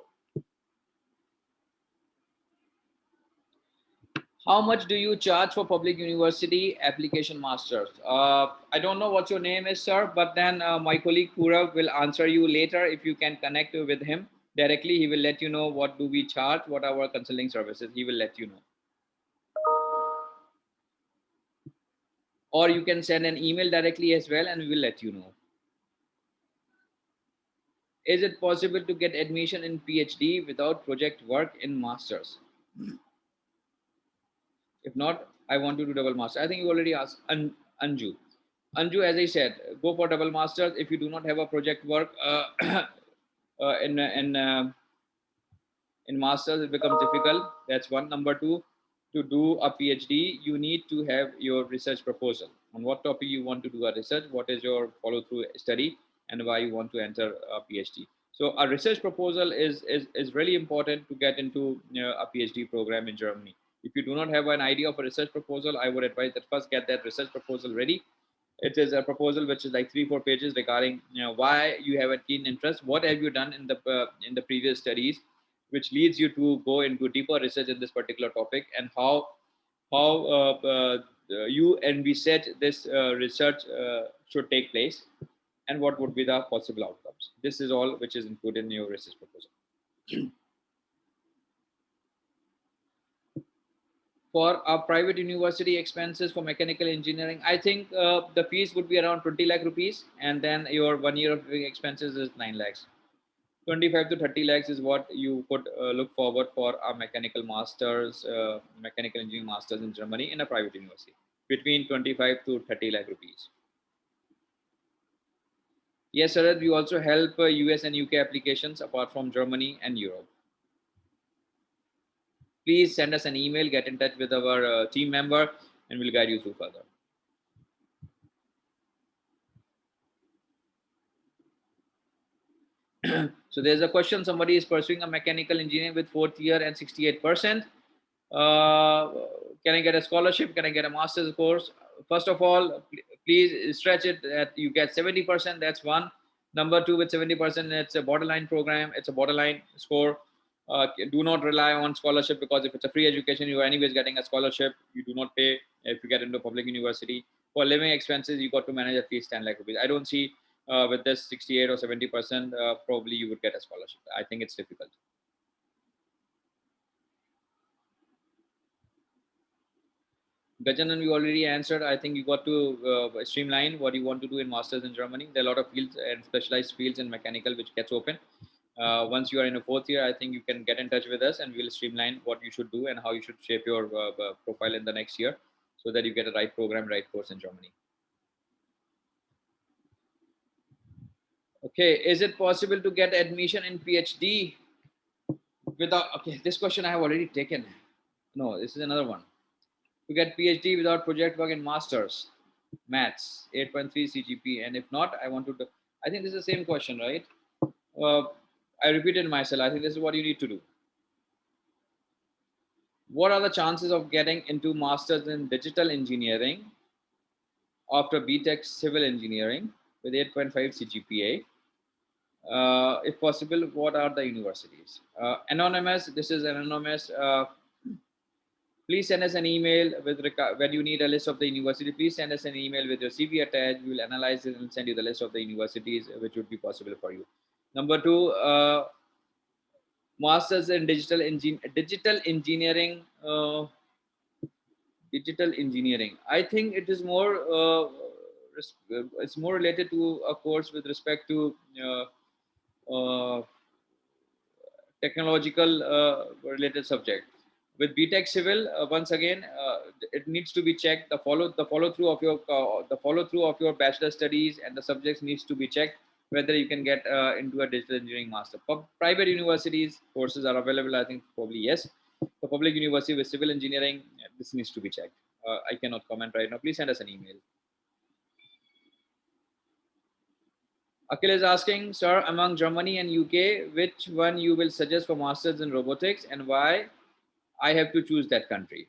How much do you charge for public university application masters? I don't know what your name is, sir, but then my colleague Purav will answer you later. If you can connect with him directly, he will let you know what do we charge, what are our consulting services. He will let you know. or you can send an email directly as well, and we will let you know. Is it possible to get admission in PhD without project work in masters? If not, I want to do double master. I think you already asked Anju. Anju, as I said, go for double masters if you do not have a project work in masters. It becomes difficult. That's one. Number two, to do a PhD, you need to have your research proposal on what topic you want to do a research, what is your follow through study, and why you want to enter a PhD. So a research proposal is really important to get into a PhD program in Germany. If you do not have an idea of a research proposal, I would advise that first get that research proposal ready. It is a proposal which is like 3-4 pages regarding why you have a keen interest, what have you done in the previous studies, which leads you to go into deeper research in this particular topic, and how you and we said this research should take place, and what would be the possible outcomes. This is all which is included in your research proposal. For a private university expenses for mechanical engineering, I think the fees would be around 20 lakh rupees, and then your 1 year of expenses is 9 lakhs. 25 to 30 lakhs is what you could look forward for a mechanical masters, mechanical engineering masters in Germany in a private university, between 25 to 30 lakh rupees. Yes, sir. We also help US and UK applications apart from Germany and Europe. Please send us an email, get in touch with our team member, and we'll guide you through further. So there's a question, somebody is pursuing a mechanical engineering with 4th year and 68%. Can I get a scholarship? Can I get a master's course? First of all, please stretch it that you get 70%. That's one. Number two, with 70%, it's a borderline program. It's a borderline score. Do not rely on scholarship, because if it's a free education, you are anyways getting a scholarship. You do not pay if you get into a public university. For living expenses, you got to manage at least 10 lakh rupees. I don't see with this 68 or 70%, probably you would get a scholarship. I think it's difficult. Gajanan, you already answered. I think you got to streamline what you want to do in masters in Germany. There are a lot of fields and specialized fields in mechanical which gets open. Once you are in a 4th year, I think you can get in touch with us, and we'll streamline what you should do and how you should shape your profile in the next year, so that you get a right program, right course in Germany. Okay, is it possible to get admission in PhD without? Okay, this question I have already taken. No, this is another one. To get PhD without project work in masters, maths, 8.3 CGP, and if not, I want to do. I think this is the same question, right? Uh, I repeated myself. I think this is what you need to do. What are the chances of getting into masters in digital engineering after BTech civil engineering with 8.5 CGPA? If possible, what are the universities? Anonymous, this is anonymous. Please send us an email with when you need a list of the university. Please send us an email with your CV attached. We will analyze it and send you the list of the universities which would be possible for you. Number two, masters in digital engineering. Digital engineering. I think it is more. It's more related to a course with respect to uh, technological related subject. With BTech Civil, once again, it needs to be checked. The follow through of your bachelor studies and the subjects needs to be checked whether you can get into a digital engineering master. For private universities, courses are available. I think probably yes. For public university with civil engineering, this needs to be checked. I cannot comment right now. Please send us an email. Akhil is asking, sir, among Germany and UK, which one you will suggest for masters in robotics, and why I have to choose that country?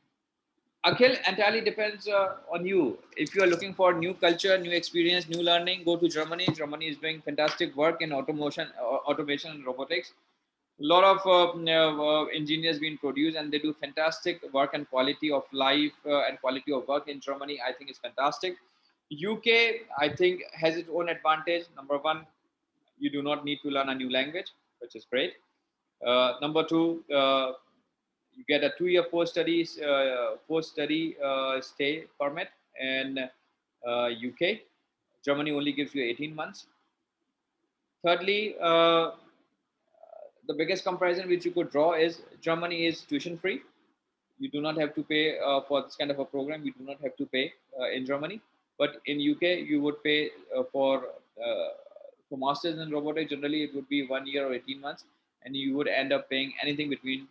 Akhil, entirely depends on you. If you are looking for new culture, new experience, new learning, go to Germany. Germany is doing fantastic work in automation and robotics. A lot of engineers being produced, and they do fantastic work, and quality of life and quality of work in Germany, I think is fantastic. UK, I think, has its own advantage. Number one, you do not need to learn a new language, which is great. Number two, you get a 2-year post study stay permit, and UK. Germany only gives you 18 months. Thirdly, the biggest comparison which you could draw is Germany is tuition free. You do not have to pay for this kind of a program. You do not have to pay in Germany, but in UK you would pay for masters in robotics. Generally, it would be 1 year or 18 months, and you would end up paying anything between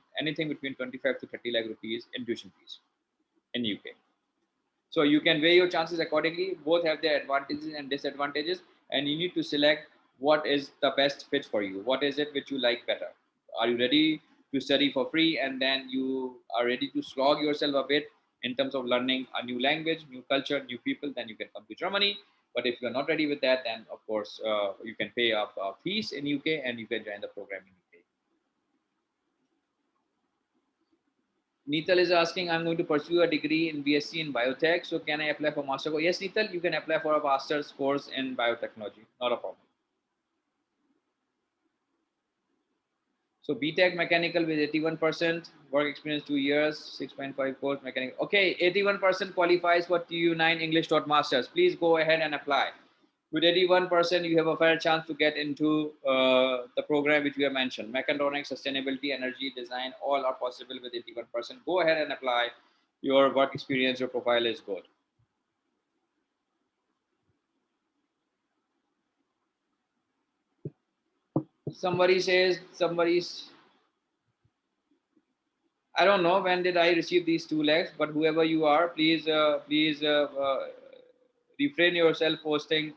25 to 30 lakh rupees in tuition fees in UK. So you can weigh your chances accordingly. Both have their advantages and disadvantages, and you need to select what is the best fit for you. What is it which you like better? Are you ready to study for free, and then you are ready to slog yourself a bit in terms of learning a new language, new culture, new people? Then you can come to Germany. But if you're not ready with that, then of course you can pay up fees in UK and you can join the program in UK. Neetal is asking, I'm going to pursue a degree in BSc in biotech. So can I apply for master course? Yes, Neetal, you can apply for a master's course in biotechnology. Not a problem. So BTech mechanical with 81%, work experience 2 years, 6.5 course mechanical. Okay, 81% qualifies for TU9 English taught masters. Please go ahead and apply. With 81%, you have a fair chance to get into the program which we have mentioned. Mechatronics, sustainability, energy, design, all are possible with 81%. Go ahead and apply. Your work experience, your profile is good. Somebody says, I don't know when did I receive these 2 lakhs, but whoever you are, please refrain yourself posting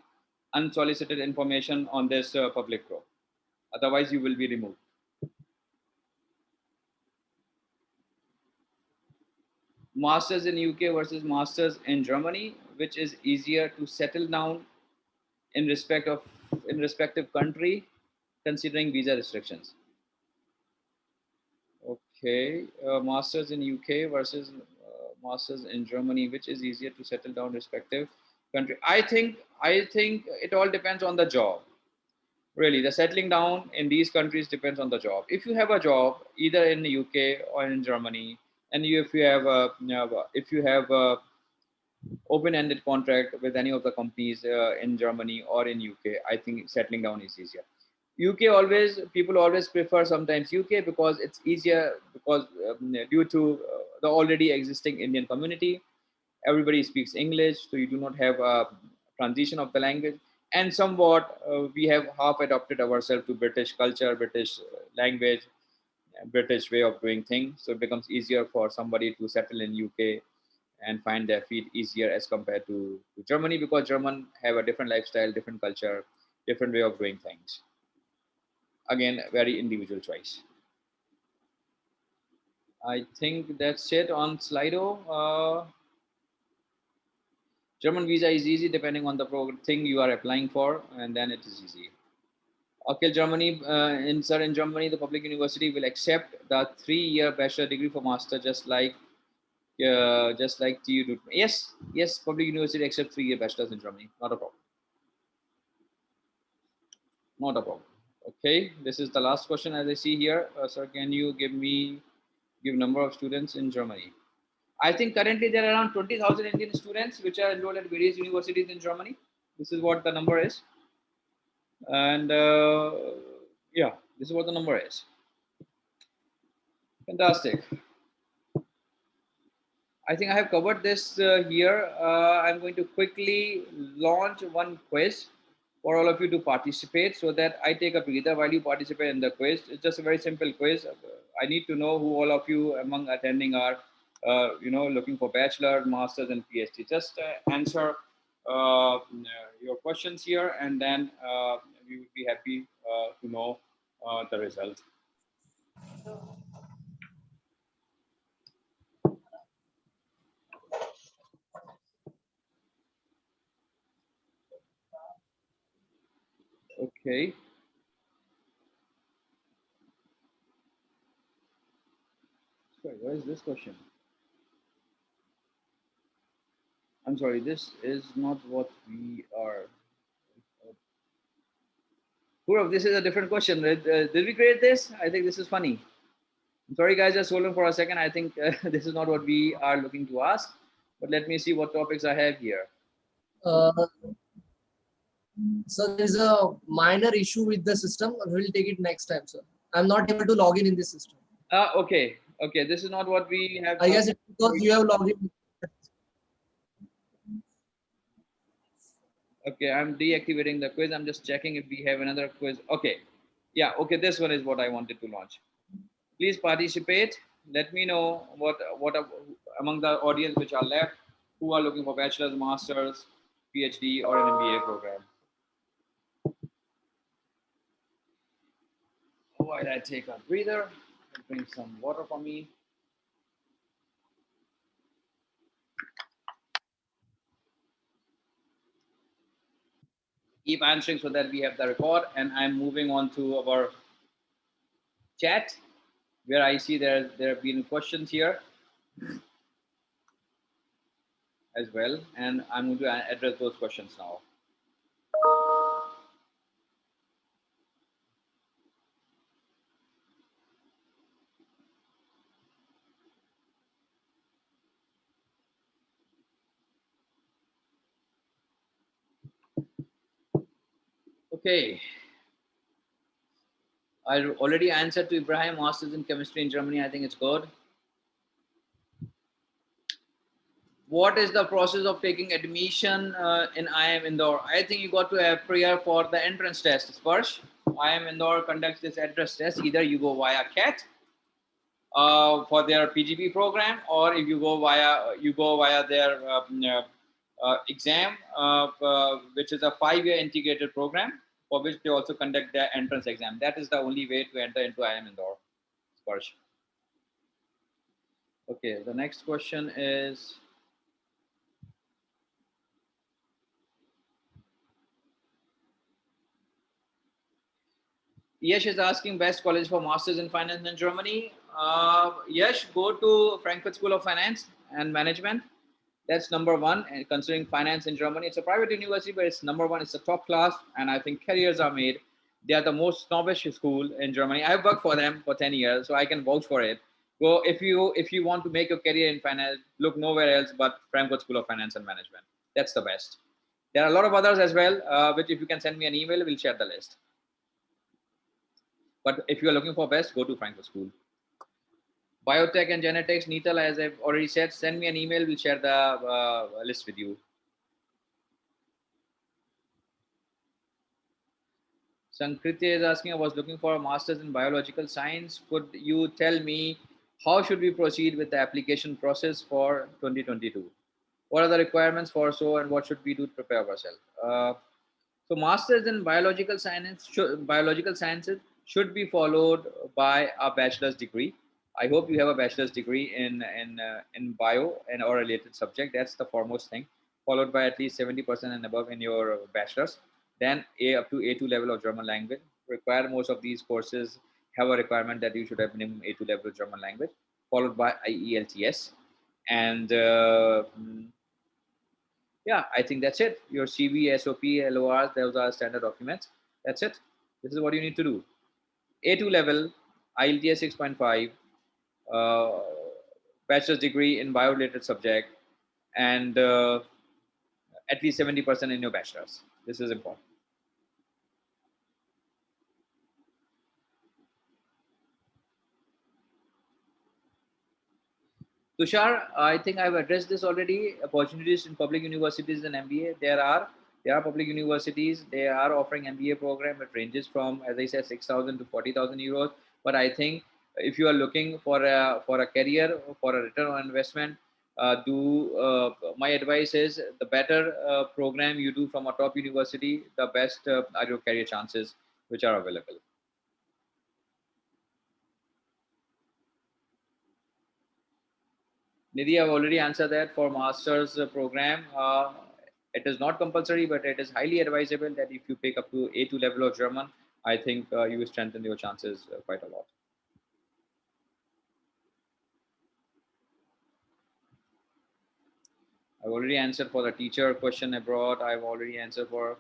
unsolicited information on this public group. Otherwise, you will be removed. Masters in UK versus masters in Germany, which is easier to settle down in respective country, considering visa restrictions. Okay, masters in UK versus masters in Germany, which is easier to settle down respective country? I think it all depends on the job. Really, the settling down in these countries depends on the job. If you have a job either in the UK or in Germany, and if you have a open-ended contract with any of the companies in Germany or in UK, I think settling down is easier. UK always people always prefer sometimes UK because it's easier because due to the already existing Indian community, everybody speaks English, so you do not have a transition of the language. And somewhat we have half adopted ourselves to British culture, British language, British way of doing things. So it becomes easier for somebody to settle in UK and find their feet easier as compared to Germany, because German have a different lifestyle, different culture, different way of doing things. Again, very individual choice. I think that's it on Slido. German visa is easy depending on the thing you are applying for, and then it is easy. Okay, Germany, in Germany, the public university will accept the 3-year bachelor degree for master, just like TU do. Yes, yes, public university accept 3-year bachelors in Germany. Not a problem. Not a problem. Okay, this is the last question as I see here. Sir, can you give number of students in Germany? I think currently there are around 20,000 Indian students which are enrolled at various universities in Germany. This is what the number is. And yeah, this is what the number is. Fantastic. I think I have covered this here. I'm going to quickly launch one quiz for all of you to participate so that I take a breather while you participate in the quiz. It's just a very simple quiz. I need to know who all of you among attending are, looking for bachelor, masters, and PhD. Just answer your questions here, and then we would be happy to know the result. Okay. Sorry, what is this question? I'm sorry, this is not what we are. Purav, this is a different question. Did we create this? I think this is funny. I'm sorry, guys, just hold on for a second. I think this is not what we are looking to ask. But let me see what topics I have here. Uh, so there is a minor issue with the system. We'll take it next time, sir. I'm not able to log in this system. Okay. Okay. This is not what we have. I guess it's because you have logged in. Okay, I'm deactivating the quiz. I'm just checking if we have another quiz. Okay. Yeah, okay, this one is what I wanted to launch. Please participate. Let me know what among the audience which are left who are looking for bachelor's, master's, PhD, or an MBA program. While I take a breather, drink some water for me. Keep answering so that we have the record. And I'm moving on to our chat where I see there have been questions here as well. And I'm going to address those questions now. Okay. I already answered to Ibrahim, Masters in Chemistry in Germany. I think it's good. What is the process of taking admission in IIM Indore? I think you got to appear for the entrance test. Sparsh, IIM Indore conducts this entrance test. Either you go via CAT for their PGP program, or if you go via their exam, which is a 5-year integrated program for which they also conduct their entrance exam. That is the only way to enter into IIM Indore. Sparsh. Okay, the next question is, Yash is asking best college for masters in finance in Germany. Yash, go to Frankfurt School of Finance and Management. That's number one. And considering finance in Germany, it's a private university, but it's number one. It's a top class, and I think careers are made. They are the most snobbish school in Germany. I've worked for them for 10 years, so I can vouch for it. Go if you want to make your career in finance, look nowhere else but Frankfurt School of Finance and Management. That's the best. There are a lot of others as well, which if you can send me an email, we'll share the list. But if you are looking for best, go to Frankfurt School. Biotech and genetics, Neetal, as I've already said, send me an email. We'll share the list with you. Sankritya is asking, I was looking for a master's in biological science. Could you tell me how should we proceed with the application process for 2022? What are the requirements for so, and what should we do to prepare ourselves? So masters in biological sciences should be followed by a bachelor's degree. I hope you have a bachelor's degree in bio and or related subject. That's the foremost thing. Followed by at least 70% and above in your bachelor's. Then up to A2 level of German language. Require most of these courses have a requirement that you should have minimum A2 level of German language, followed by IELTS. And yeah, I think that's it. Your CV, SOP, LORs, those are standard documents. That's it. This is what you need to do. A2 level, IELTS 6.5, uh, bachelor's degree in bio-related subject, and at least 70% in your bachelor's. This is important. Tushar, I think I've addressed this already. Opportunities in public universities and MBA. There are public universities. They are offering MBA program. It ranges from, as I said, 6,000 to 40,000 euros. But I think if you are looking for a career, for a return on investment, my advice is the better program you do from a top university, the best are your career chances which are available. Nidhi, I've already answered that for master's program. It is not compulsory, but it is highly advisable that if you pick up to A2 level of German, I think you will strengthen your chances quite a lot. I've already answered for the teacher question abroad. I've already answered for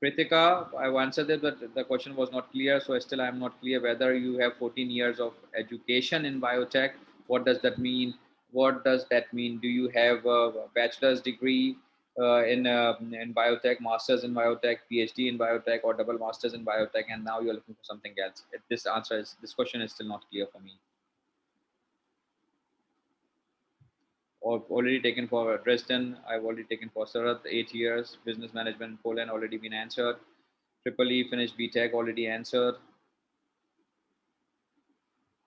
Kritika. I've answered it, but the question was not clear. So still, I'm not clear whether you have 14 years of education in biotech. What does that mean? What does that mean? Do you have a bachelor's degree in biotech, master's in biotech, PhD in biotech, or double masters in biotech, and now you're looking for something else? This question is still not clear for me. Or already taken for Dresden. I've already taken for Stuttgart, 8 years. Business management in Poland already been answered. Triple E finished BTech already answered.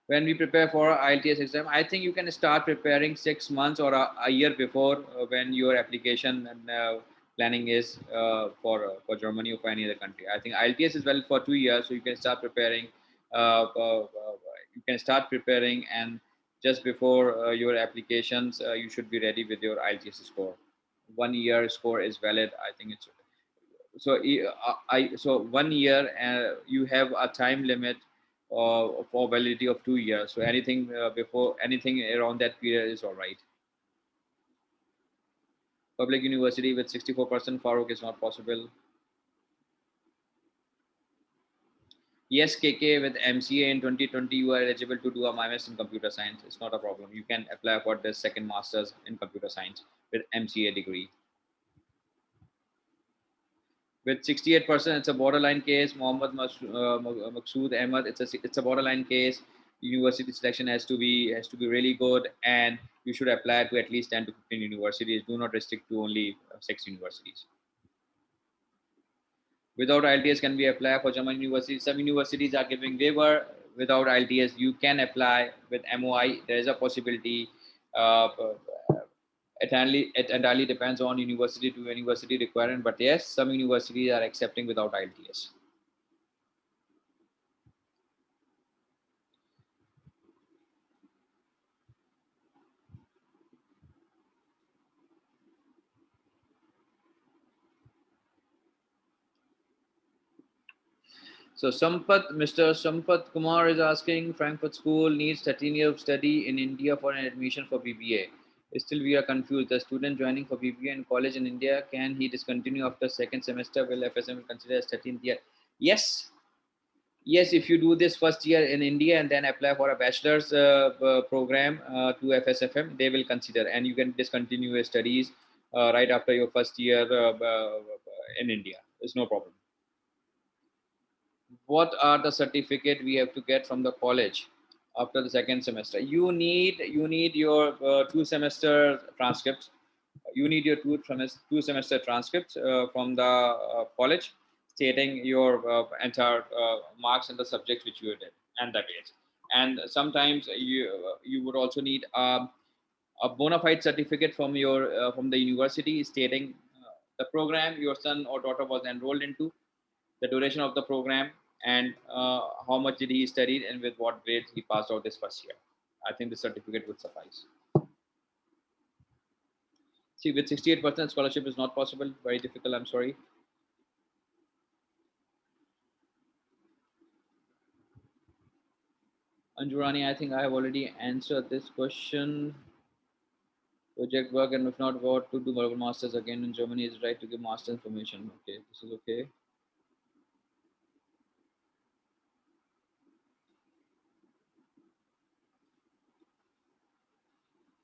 When we prepare for IELTS exam, I think you can start preparing 6 months or a year before when your application and planning is for Germany or for any other country. I think IELTS is valid for 2 years, so you can start preparing. You can start preparing, and just before your applications, you should be ready with your IELTS score. 1 year score is valid. I think it's so so 1 year you have a time limit for validity of 2 years, so anything before anything around that period is all right. Public university with 64%, Farooq, is not possible. Yes, KK, with MCA in 2020 you are eligible to do a minus in computer science. It's not a problem. You can apply for the second masters in computer science with MCA degree. With 68%, it's a borderline case. Mohammed Maqsood Ahmed, it's a borderline case. University selection has to be really good, and you should apply to at least 10 to 15 universities. Do not restrict to only 6 universities. Without IELTS, can we apply for German universities? Some universities are giving waiver. Without IELTS, you can apply with MOI. There is a possibility. Uh, it entirely depends on university to university requirement, but yes, some universities are accepting without IELTS. So Mr. Sampath Kumar is asking, Frankfurt School needs 13 years of study in India for an admission for BBA. Still, we are confused. The student joining for BBA in college in India, can he discontinue after second semester? Will FSM will consider as 13th year? Yes. Yes, if you do this first year in India and then apply for a bachelor's program to FSFM, they will consider, and you can discontinue your studies right after your first year in India. There's no problem. What are the certificate we have to get from the college after the second semester? You need your 2 semester transcripts. You need your two semester transcripts from the college, stating your entire marks and the subjects which you did and the grades. And sometimes you would also need a bona fide certificate from the university stating the program your son or daughter was enrolled into, the duration of the program, and how much did he study and with what grades he passed out this first year. I think the certificate would suffice. See, with 68% scholarship is not possible. Very difficult. I'm sorry. Anjurani, I think I have already answered this question. Project work, and if not, what to do global masters again in Germany is right to give master information. Okay, this is okay.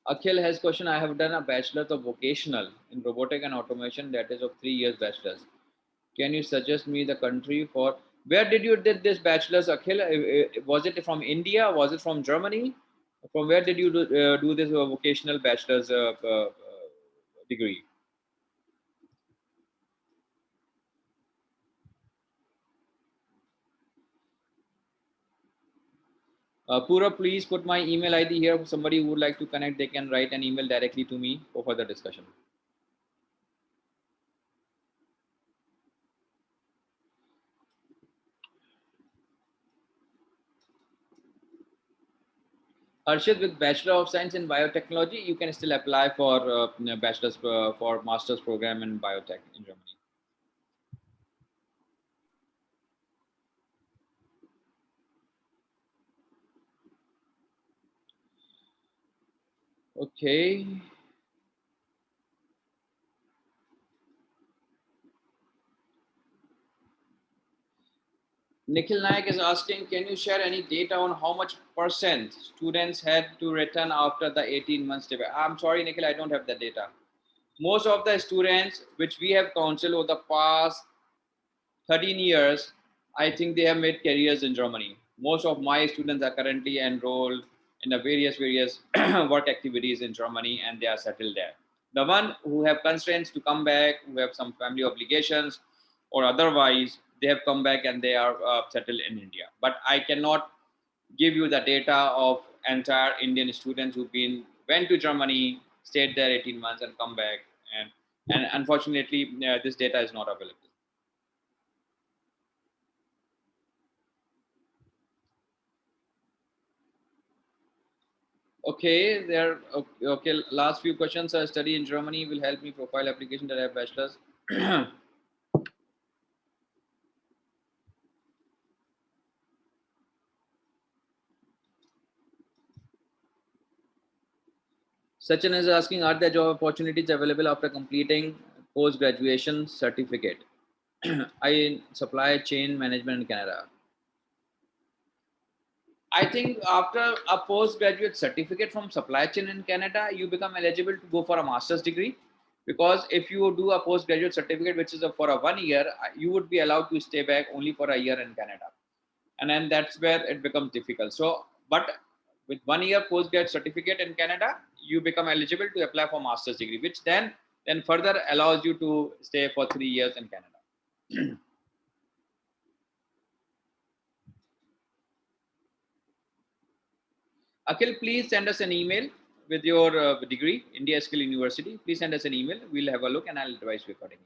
Akhil has question. I have done a bachelor's of vocational in robotic and automation, that is of 3 years bachelor's. Can you suggest me the country for where did you did this bachelor's, Akhil? Was it from India? Was it from Germany? From where did you do this vocational bachelor's degree? Pura, please put my email ID here. If somebody who would like to connect, they can write an email directly to me for further discussion. Arshid, with Bachelor of Science in Biotechnology, you can still apply for bachelor's for master's program in biotech in Germany. Okay. Nikhil Nayak is asking, can you share any data on how much percent students had to return after the 18 months debate? I'm sorry, Nikhil, I don't have the data. Most of the students which we have counseled over the past 13 years, I think they have made careers in Germany. Most of my students are currently enrolled in the various work activities in Germany, and they are settled there. The one who have constraints to come back, who have some family obligations or otherwise, they have come back and they are settled in India. But I cannot give you the data of entire Indian students who've been went to Germany, stayed there 18 months and come back. And unfortunately, this data is not available. Okay, there. Okay, last few questions. Study in Germany will help me profile application that I have bachelors. Sachin is asking, are there job opportunities available after completing post graduation certificate? I supply chain management in Canada. I think after a postgraduate certificate from supply chain in Canada, you become eligible to go for a master's degree. Because if you do a postgraduate certificate, which is for a 1 year, you would be allowed to stay back only for a year in Canada. And then that's where it becomes difficult. So, but with 1 year postgrad certificate in Canada, you become eligible to apply for master's degree, which then further allows you to stay for 3 years in Canada. Akhil, please send us an email with your degree, India Skill University. Please send us an email. We'll have a look and I'll advise you accordingly.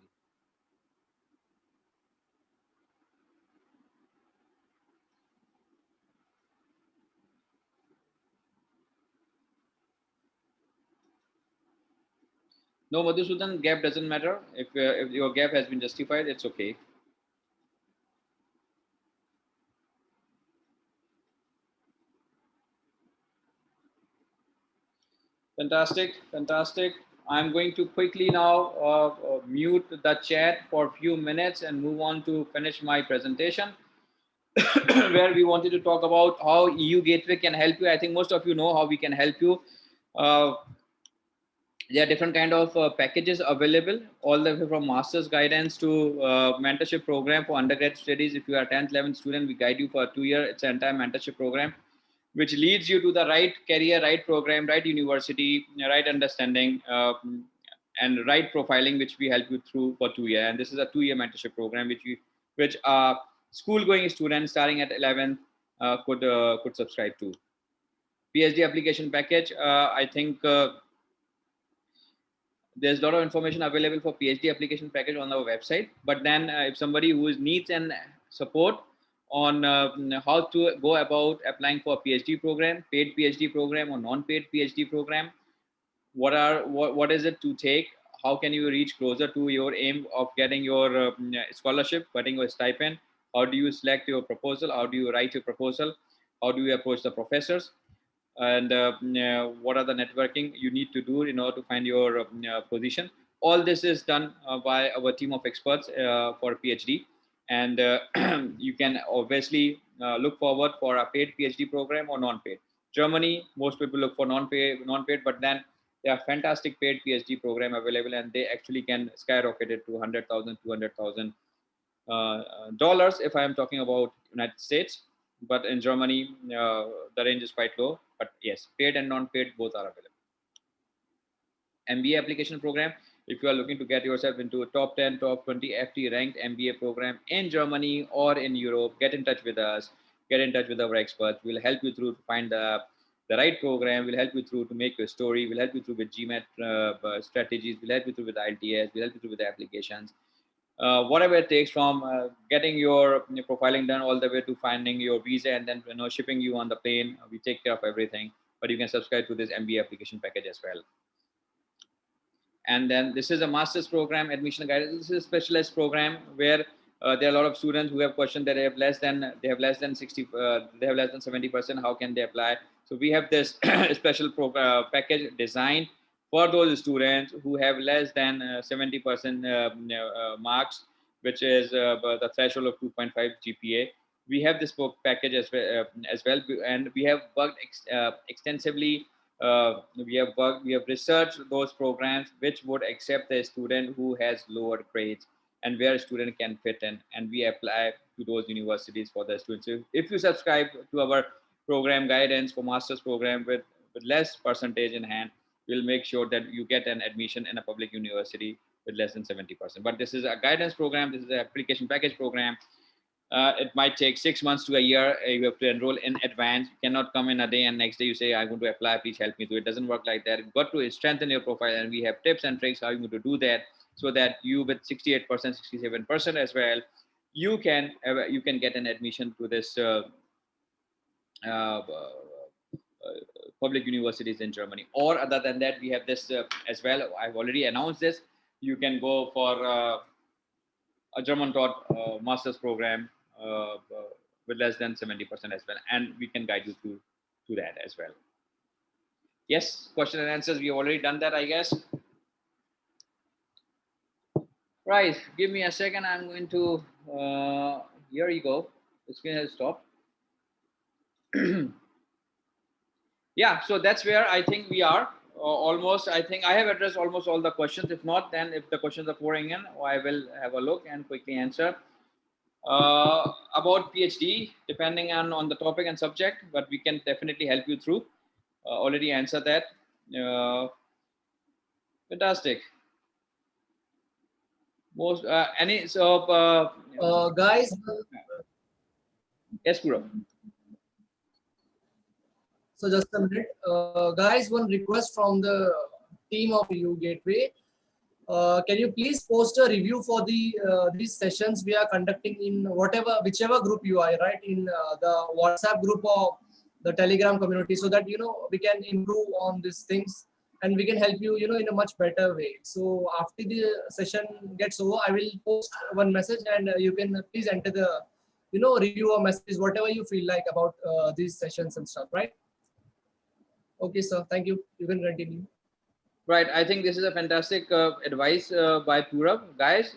No, Madhusudan, gap doesn't matter. If your gap has been justified, it's okay. Fantastic, fantastic. I'm going to quickly now mute the chat for a few minutes and move on to finish my presentation, where we wanted to talk about how EU Gateway can help you. I think most of you know how we can help you. Uh, there are different kind of packages available, all the way from master's guidance to mentorship program for undergrad studies. If you are 10th 11th student, we guide you for a 2 year. It's an entire mentorship program which leads you to the right career, right program, right university, right understanding, and right profiling, which we help you through for 2 year. And this is a 2 year mentorship program which school going students starting at 11th could subscribe to. PhD application package. I think there's a lot of information available for PhD application package on our website. But then if somebody who needs and support on how to go about applying for a PhD program, paid PhD program or non-paid PhD program, what is it to take? How can you reach closer to your aim of getting your scholarship, getting your stipend? How do you select your proposal? How do you write your proposal? How do you approach the professors? And what are the networking you need to do in order to find your position? All this is done by our team of experts for PhD, and you can obviously look forward for a paid PhD program or non-paid. Germany, most people look for non-paid, but then there are fantastic paid PhD program available, and they actually can skyrocket it to 100,000, 200,000 dollars if I am talking about United States. But in Germany, the range is quite low. But yes, paid and non-paid both are available. Mba Application Program. If you are looking to get yourself into a top 10, top 20 FT ranked MBA program in Germany or in Europe, get in touch with us. Get in touch with our experts. We'll help you through to find the right program. We'll help you through to make your story. We'll help you through with GMAT strategies. We'll help you through with IELTS. We'll help you through with the applications. Whatever it takes, from getting your profiling done all the way to finding your visa and then shipping you on the plane. We take care of everything. But you can subscribe to this MBA application package as well. And then this is a master's program admission guidance. This is a specialized program where there are a lot of students who have questioned that they have less than 60, they have less than 70%. How can they apply? So we have this special package designed for those students who have less than 70% marks, which is the threshold of 2.5 GPA. we have this book package as well, and we have worked extensively. We have researched those programs which would accept a student who has lower grades and where a student can fit in, and we apply to those universities for the students. So if you subscribe to our program guidance for master's program with less percentage in hand, we'll make sure that you get an admission in a public university with less than 70%. But this is a guidance program. This is an application package program. It might take 6 months to a year. You have to enroll in advance. You cannot come in a day and next day you say, I'm going to apply, please help me. So it doesn't work like that. You've got to strengthen your profile, and we have tips and tricks how you're going to do that, so that you with 68%, 67% as well, you can get an admission to this uh, public universities in Germany. Or other than that, we have this as well. I've already announced this. You can go for a German taught master's program with less than 70% as well, and we can guide you to that as well. Yes, question and answers. We've already done that, I guess. Right. Give me a second. I'm going to. Here you go. The screen has stopped. Yeah. So that's where I think we are. Almost. I think I have addressed almost all the questions. If not, then if the questions are pouring in, I will have a look and quickly answer. About PhD, depending on the topic and subject, but we can definitely help you through. Already answered that. Fantastic. Most any so Guys, yes, Purav. so just a minute. Guys, one request from the team of EU Gateway. Can you please post a review for these sessions we are conducting in whichever group you are, right? In the WhatsApp group or the Telegram community, so that we can improve on these things and we can help you, in a much better way. So after the session gets over, I will post one message, and you can please enter the review or message, whatever you feel like about these sessions and stuff, right? Okay, sir. Thank you. You can continue. Right. I think this is a fantastic advice by Purav. Guys,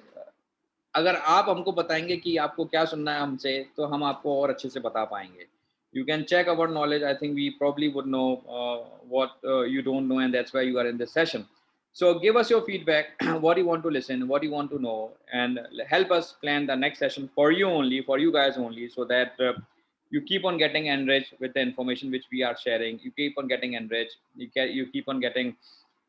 अगर आप हमको बताएंगे कि आपको क्या सुनना है हमसे, तो हम आपको और अच्छे से बता पाएंगे. You can check our knowledge. I think we probably would know what you don't know, and that's why you are in this session. So give us your feedback. What do you want to listen? What do you want to know? And help us plan the next session for you only, for you guys only, so that you keep on getting enriched with the information which we are sharing. You keep on getting enriched. You keep on getting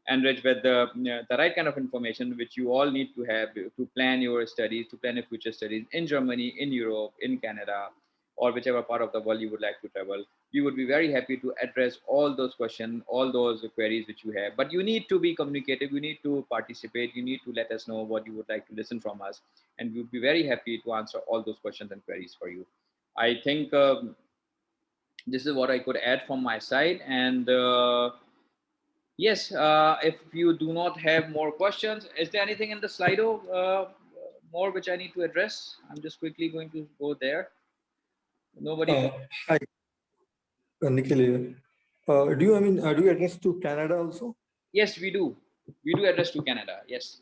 enriched with the right kind of information which you all need to have to plan your studies, to plan your future studies in Germany, in Europe, in Canada, or whichever part of the world you would like to travel. We would be very happy to address all those questions, all those queries which you have. But you need to be communicative, you need to participate, you need to let us know what you would like to listen from us, and we would be very happy to answer all those questions and queries for you. I think this is what I could add from my side. And yes, if you do not have more questions, is there anything in the Slido more which I need to address? I'm just quickly going to go there. Nobody. Hi, Nikhil here. Do you address to Canada also? Yes, we do. We do address to Canada. Yes.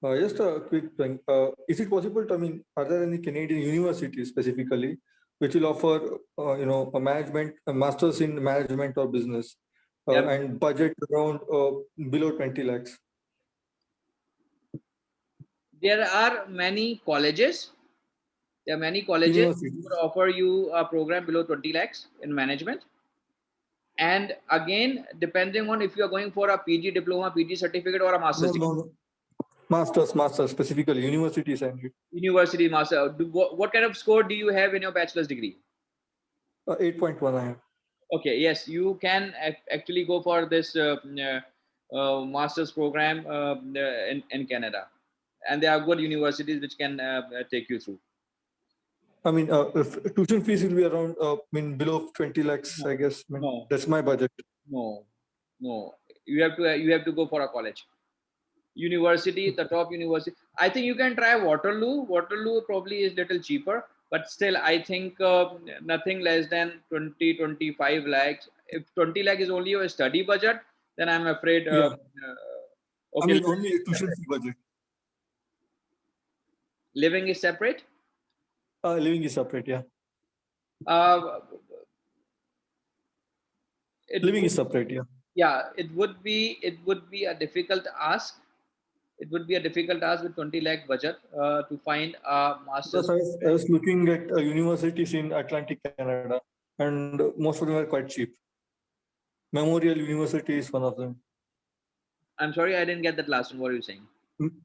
Just a quick thing. Is it possible to, are there any Canadian universities specifically which will offer, a master's in management or business Yep. and budget around below 20 lakhs? There are many colleges. There are many colleges who would offer you a program below 20 lakhs in management. And again, depending on if you are going for a PG diploma, PG certificate, or a master's degree. No. Master's specifically, universities and University master. What kind of score do you have in your bachelor's degree? 8.1 I have. Okay, yes, you can actually go for this master's program in Canada, and there are good universities which can take you through. If tuition fees will be around, below 20 lakhs, I guess. No. That's my budget. No. You have to go for a college. University, the top university. I think you can try Waterloo. Waterloo probably is little cheaper, but still, I think nothing less than 20-25 lakhs. If 20 lakh is only your study budget, then I'm afraid. Yeah. Okay. Only tuition fee budget. Living is separate. Living is separate, yeah. Uh, it Living would, is separate, yeah. yeah, it would be a difficult ask. It would be a difficult ask with 20 lakh budget to find a master's Because I was looking at universities in Atlantic Canada, and most of them are quite cheap. Memorial University is one of them. I'm sorry, I didn't get that last one. What are you saying?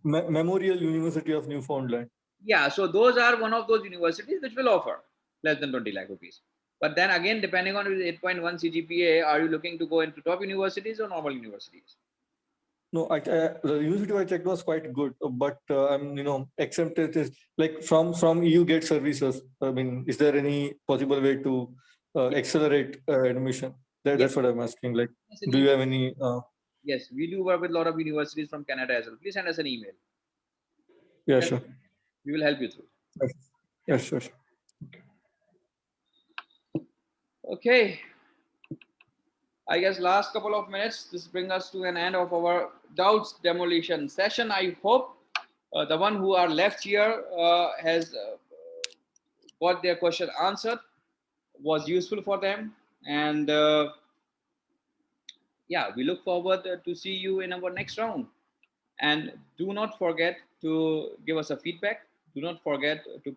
Memorial University of Newfoundland. Yeah, so those are one of those universities which will offer less than 20 lakh rupees. But then again, depending on 8.1 CGPA, are you looking to go into top universities or normal universities? No, the university I checked was quite good, but I'm exempted is like from EU Gate services. I mean, is there any possible way to accelerate admission? Yes, That's what I'm asking. Like, send us an do you email. have any? Yes, we do work with a lot of universities from Canada as well. Please send us an email. Yeah, Yes, sure. we will help you through. Yes, Yeah. yes, sure. Okay. I guess last couple of minutes, this brings us to an end of our doubts demolition session. I hope the one who are left here has got their question answered, was useful for them, and yeah, we look forward to see you in our next round. And do not forget to give us a feedback. Do not forget to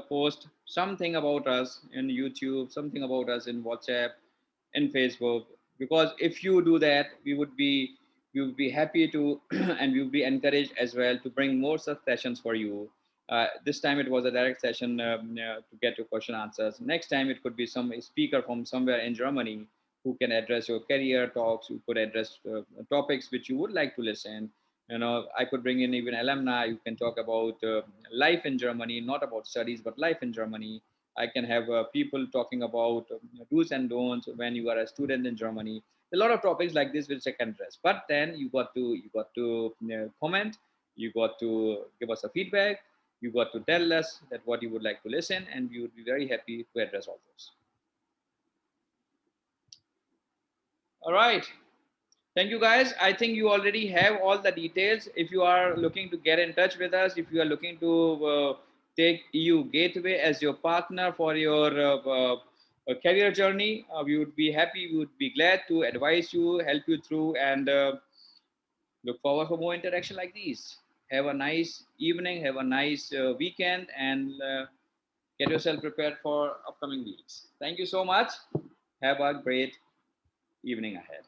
post something about us in YouTube, something about us in WhatsApp, in Facebook, because if you do that, we would be happy to and we would be encouraged as well to bring more such sessions for you. This time it was a direct session to get your question answers. Next time it could be some speaker from somewhere in Germany who can address your career talks, who could address topics which you would like to listen. I could bring in even alumni who can talk about life in Germany, not about studies, but life in Germany. I can have people talking about do's and don'ts when you are a student in Germany. A lot of topics like this which I can address. But then you got to comment, you got to give us a feedback, you got to tell us that what you would like to listen, and we would be very happy to address all those. All right. Thank you guys. I think you already have all the details. If you are looking to get in touch with us, if you are looking to take EU Gateway as your partner for your career journey, we would be happy, we would be glad to advise you, help you through, and look forward for more interaction like these. Have a nice evening, have a nice weekend, and get yourself prepared for upcoming weeks. Thank you so much. Have a great evening ahead.